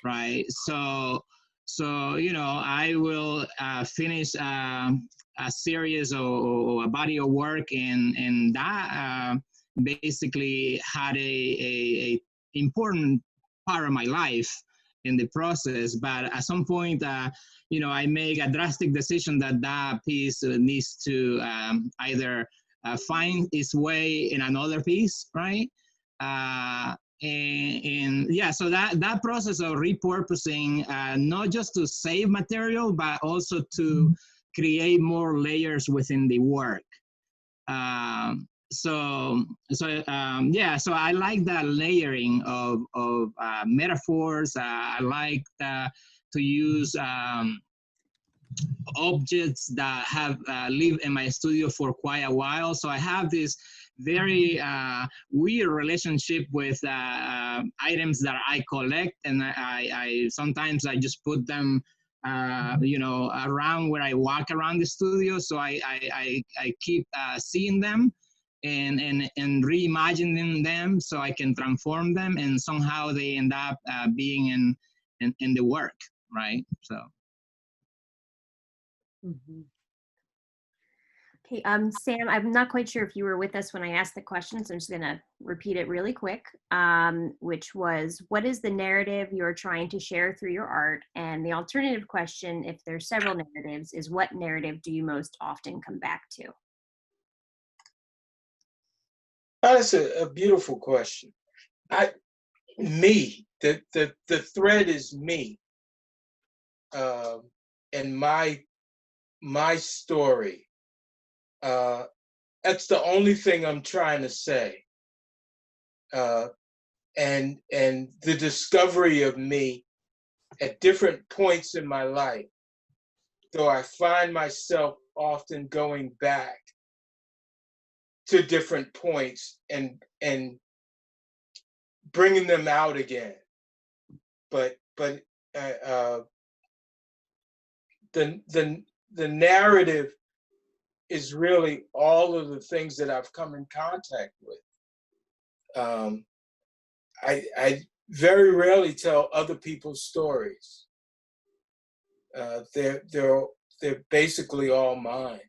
right? So I will finish a series or a body of work, and that. Basically had a important part of my life, in the process. But at some point, you know, I make a drastic decision that that piece needs to either find its way in another piece, right? And yeah, so that process of repurposing, not just to save material, but also to create more layers within the work. Yeah, so I like that layering of metaphors. I like to use objects that have lived in my studio for quite a while. So I have this very weird relationship with items that I collect, and I sometimes I just put them you know, around where I walk around the studio. So I keep seeing them and reimagining them so I can transform them, and somehow they end up being in the work, right? So. Mm-hmm. Okay, Sam, I'm not quite sure if you were with us when I asked the question, so I'm just gonna repeat it really quick, which was, what is the narrative you're trying to share through your art? And the alternative question, if there's several narratives, is what narrative do you most often come back to? That's a beautiful question. Me, the thread is me, and my story. That's the only thing I'm trying to say. And the discovery of me at different points in my life, though I find myself often going back to different points and bringing them out again. But the narrative is really all of the things that I've come in contact with. I very rarely tell other people's stories. They're basically all mine.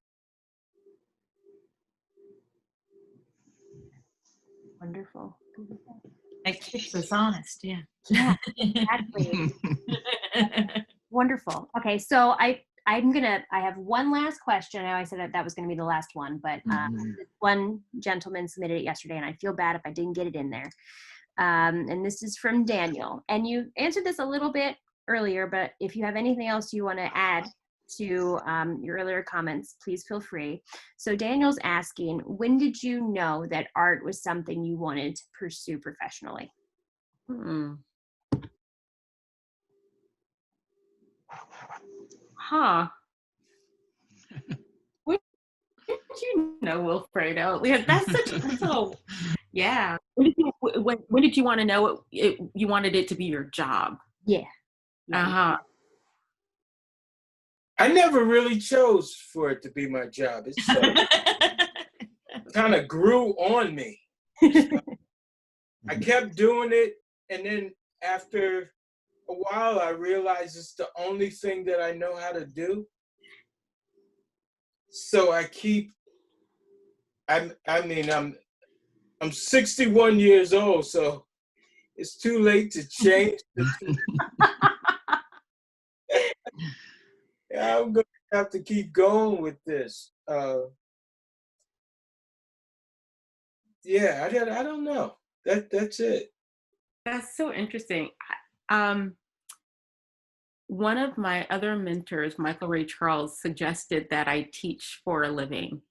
Wonderful. That keeps us honest, yeah. Yeah, exactly. Wonderful. Okay, so I have one last question. I always said that was going to be the last one, but one gentleman submitted it yesterday, and I feel bad if I didn't get it in there. And this is from Daniel. And you answered this a little bit earlier, but if you have anything else you want to add to your earlier comments, please feel free. So Daniel's asking, when did you know that art was something you wanted to pursue professionally? Huh. When did you know, Wilfredo? That's such a yeah. When did you want to know you wanted it to be your job? Yeah. Uh-huh. I never really chose for it to be my job. It kind of grew on me. I kept doing it, and then after a while, I realized it's the only thing that I know how to do. So I keep. I'm 61 years old, so it's too late to change. I'm going to have to keep going with this. Yeah, I don't know. That's it. That's so interesting. One of my other mentors, Michael Ray Charles, suggested that I teach for a living.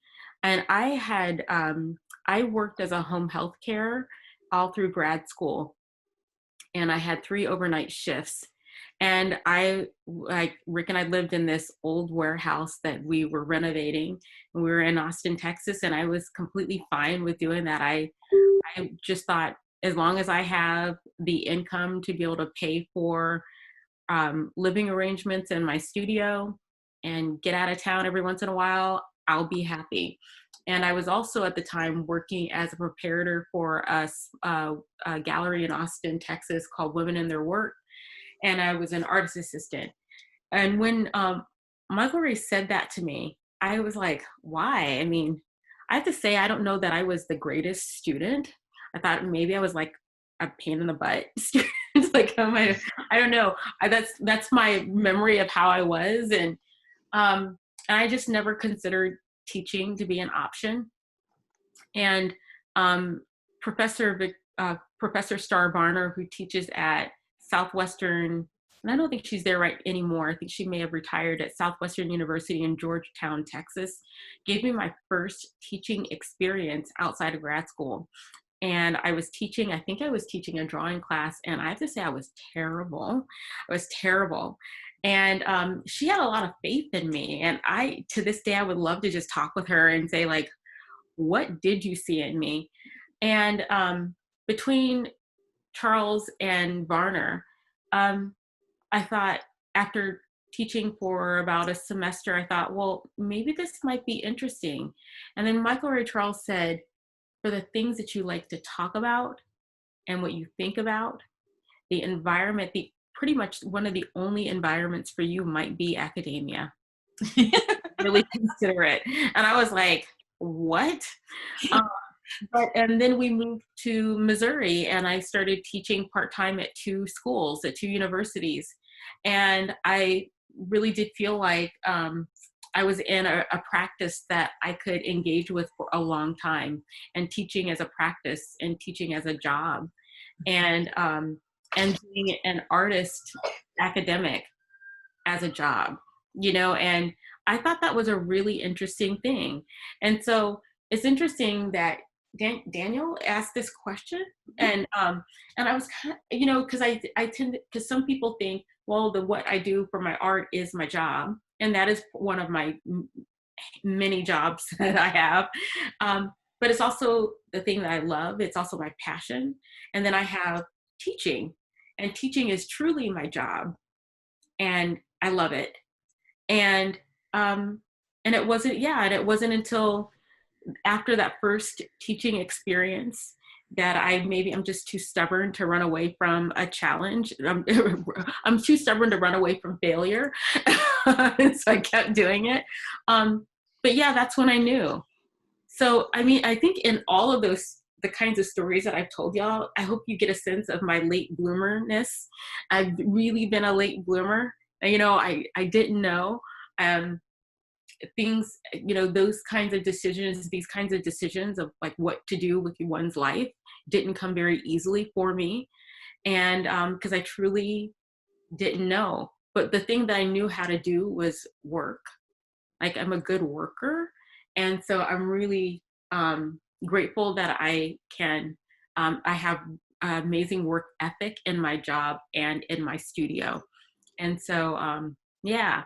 And I worked as a home health care all through grad school. And I had 3 overnight shifts. And Rick and I lived in this old warehouse that we were renovating. And we were in Austin, Texas, and I was completely fine with doing that. I just thought, as long as I have the income to be able to pay for living arrangements in my studio and get out of town every once in a while, I'll be happy. And I was also at the time working as a preparator for a gallery in Austin, Texas called Women in Their Work. And I was an artist assistant. And when Michael Ray said that to me, I was like, why? I mean, I have to say, I don't know that I was the greatest student. I thought maybe I was like a pain in the butt student. Like on I don't know. That's my memory of how I was, and I just never considered teaching to be an option. And Professor Star Barner, who teaches at Southwestern, and I don't think she's there right anymore. I think she may have retired at Southwestern University in Georgetown, Texas, gave me my first teaching experience outside of grad school. And I was teaching a drawing class, and I have to say I was terrible. And she had a lot of faith in me. And to this day, I would love to just talk with her and say, like, what did you see in me? And between Charles and Varner, I thought, after teaching for about a semester, I thought, well, maybe this might be interesting. And then Michael Ray Charles said, for the things that you like to talk about and what you think about, the environment, pretty much one of the only environments for you might be academia. Really consider it. And I was like, what? And then we moved to Missouri, and I started teaching part-time at two universities. And I really did feel like I was in a practice that I could engage with for a long time, and teaching as a practice and teaching as a job, and being an artist academic as a job, and I thought that was a really interesting thing. And so it's interesting that Daniel asked this question, and I was kind of, because some people think, well, what I do for my art is my job, and that is one of my many jobs that I have. But it's also the thing that I love. It's also my passion. And then I have teaching, and teaching is truly my job, and I love it. And it wasn't until after that first teaching experience that I'm just too stubborn to run away from a challenge. I'm too stubborn to run away from failure. So I kept doing it. But yeah, that's when I knew. So, I mean, I think in all of the kinds of stories that I've told y'all, I hope you get a sense of my late bloomerness. I've really been a late bloomer. I didn't know. Things, those kinds of decisions, these kinds of decisions of like what to do with one's life didn't come very easily for me. And because I truly didn't know. But the thing that I knew how to do was work. Like, I'm a good worker. And so I'm really grateful that I have amazing work ethic in my job and in my studio. And so, yeah.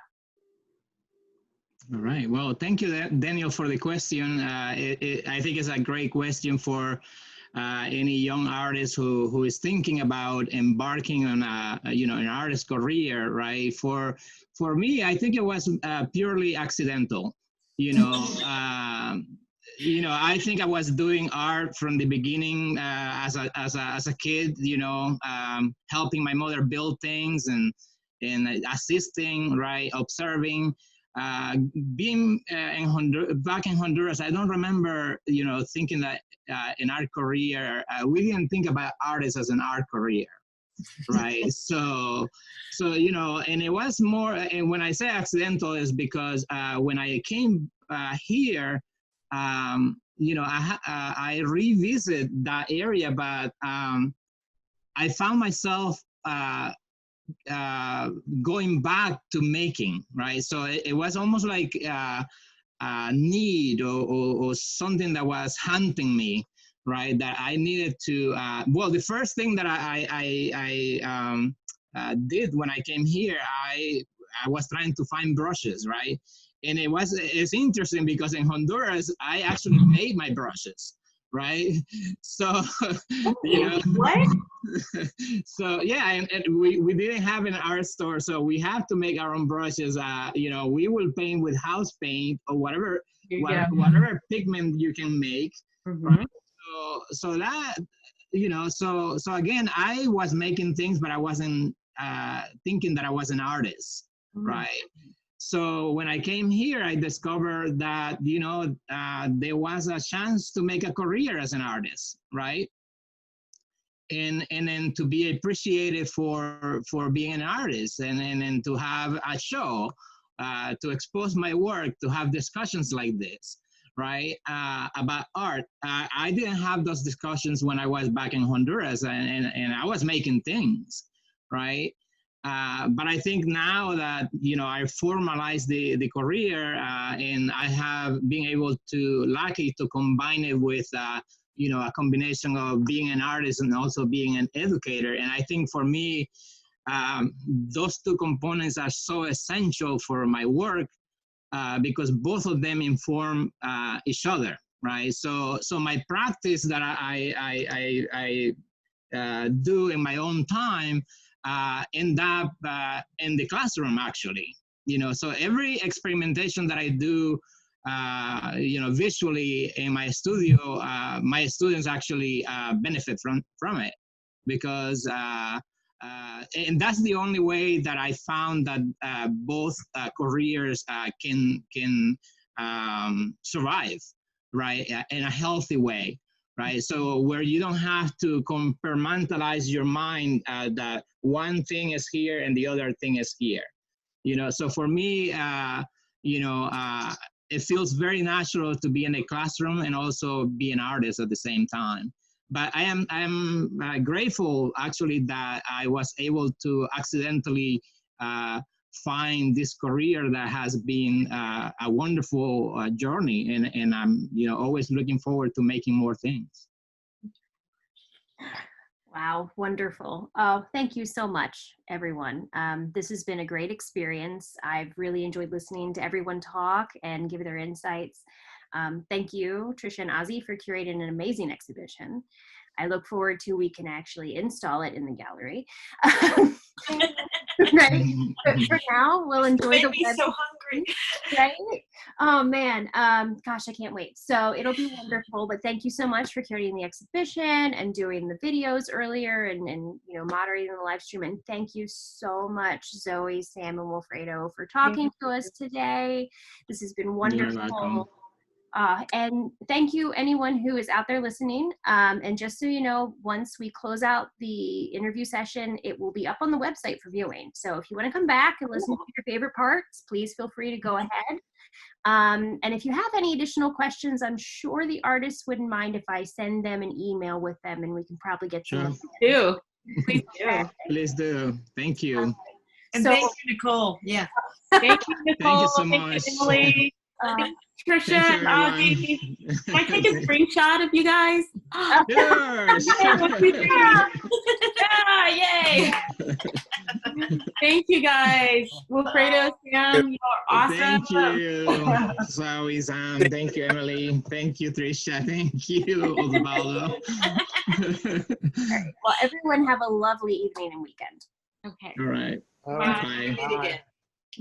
All right. Well, thank you, Daniel, for the question. I think it's a great question for any young artist who is thinking about embarking on an artist career, right? For me, I think it was purely accidental. I think I was doing art from the beginning as a kid. Helping my mother build things and assisting, right, observing. Being back in Honduras, I don't remember, thinking that an art career, we didn't think about artists as an art career, right? So, and it was more, and when I say accidental is because when I came here, I revisit that area, but I found myself going back to making, right? So it was almost like a need or something that was hunting me, right? That I needed to, the first thing that I did when I came here, I was trying to find brushes, right? And it's interesting because in Honduras, I actually made my brushes, right? So, What? So yeah, and we didn't have an art store, so we have to make our own brushes. We will paint with house paint or whatever pigment you can make. Mm-hmm. Right? So that, so again, I was making things, but I wasn't thinking that I was an artist, Mm-hmm. right? So when I came here, I discovered that, there was a chance to make a career as an artist, right? and then to be appreciated for being an artist, and then to have a show, to expose my work, to have discussions like this, right, about art. I didn't have those discussions when I was back in Honduras, and I was making things, right? But I think now that, you know, I formalized the career, and I have been able to, lucky to combine it with, you know, a combination of being an artist and also being an educator. And I think for me, those two components are so essential for my work, because both of them inform each other, right? So my practice that I do in my own time end up in the classroom, actually. You know, so every experimentation that I do, you know, visually in my studio, my students actually benefit from it, because and that's the only way that I found that both careers can survive, right, in a healthy way, right? So where you don't have to compartmentalize your mind, that one thing is here and the other thing is here, you know. So for me, you know, it feels very natural to be in a classroom and also be an artist at the same time. But I am grateful, actually, that I was able to accidentally find this career that has been a wonderful journey, and I'm, you know, always looking forward to making more things. Wow, wonderful. Oh, thank you so much, everyone. This has been a great experience. I've really enjoyed listening to everyone talk and give their insights. Thank you, Trisha and Ozzy, for curating an amazing exhibition. I look forward to we can actually install it in the gallery. Right? But for now, we'll enjoy the Made me so hungry. Right? Oh man, gosh, I can't wait. So it'll be wonderful. But thank you so much for curating the exhibition and doing the videos earlier, and you know, moderating the live stream. And thank you so much, Zoe, Sam, and Wilfredo, for talking to us today. This has been wonderful. And thank you, anyone who is out there listening. And just so you know, once we close out the interview session, it will be up on the website for viewing. So if you want to come back and listen to your favorite parts, please feel free to go ahead. And if you have any additional questions, I'm sure the artists wouldn't mind if I send them an email with them, and we can probably get some. Do. Please do. Please do. Thank you. And So, thank you, Nicole. Yeah. Thank you, Nicole. Thank you so much. Emily. Trisha, Ozzy. Can I take a screenshot of you guys? Yes. Yeah, yay. Thank you, guys. Wilfredo, Sam, you're awesome. Thank you, Zoe, Sam. Thank you, Emily. Thank you, Trisha. Thank you, Osvaldo. well, everyone have a lovely evening and weekend. Okay. All right. All Bye. right. Again.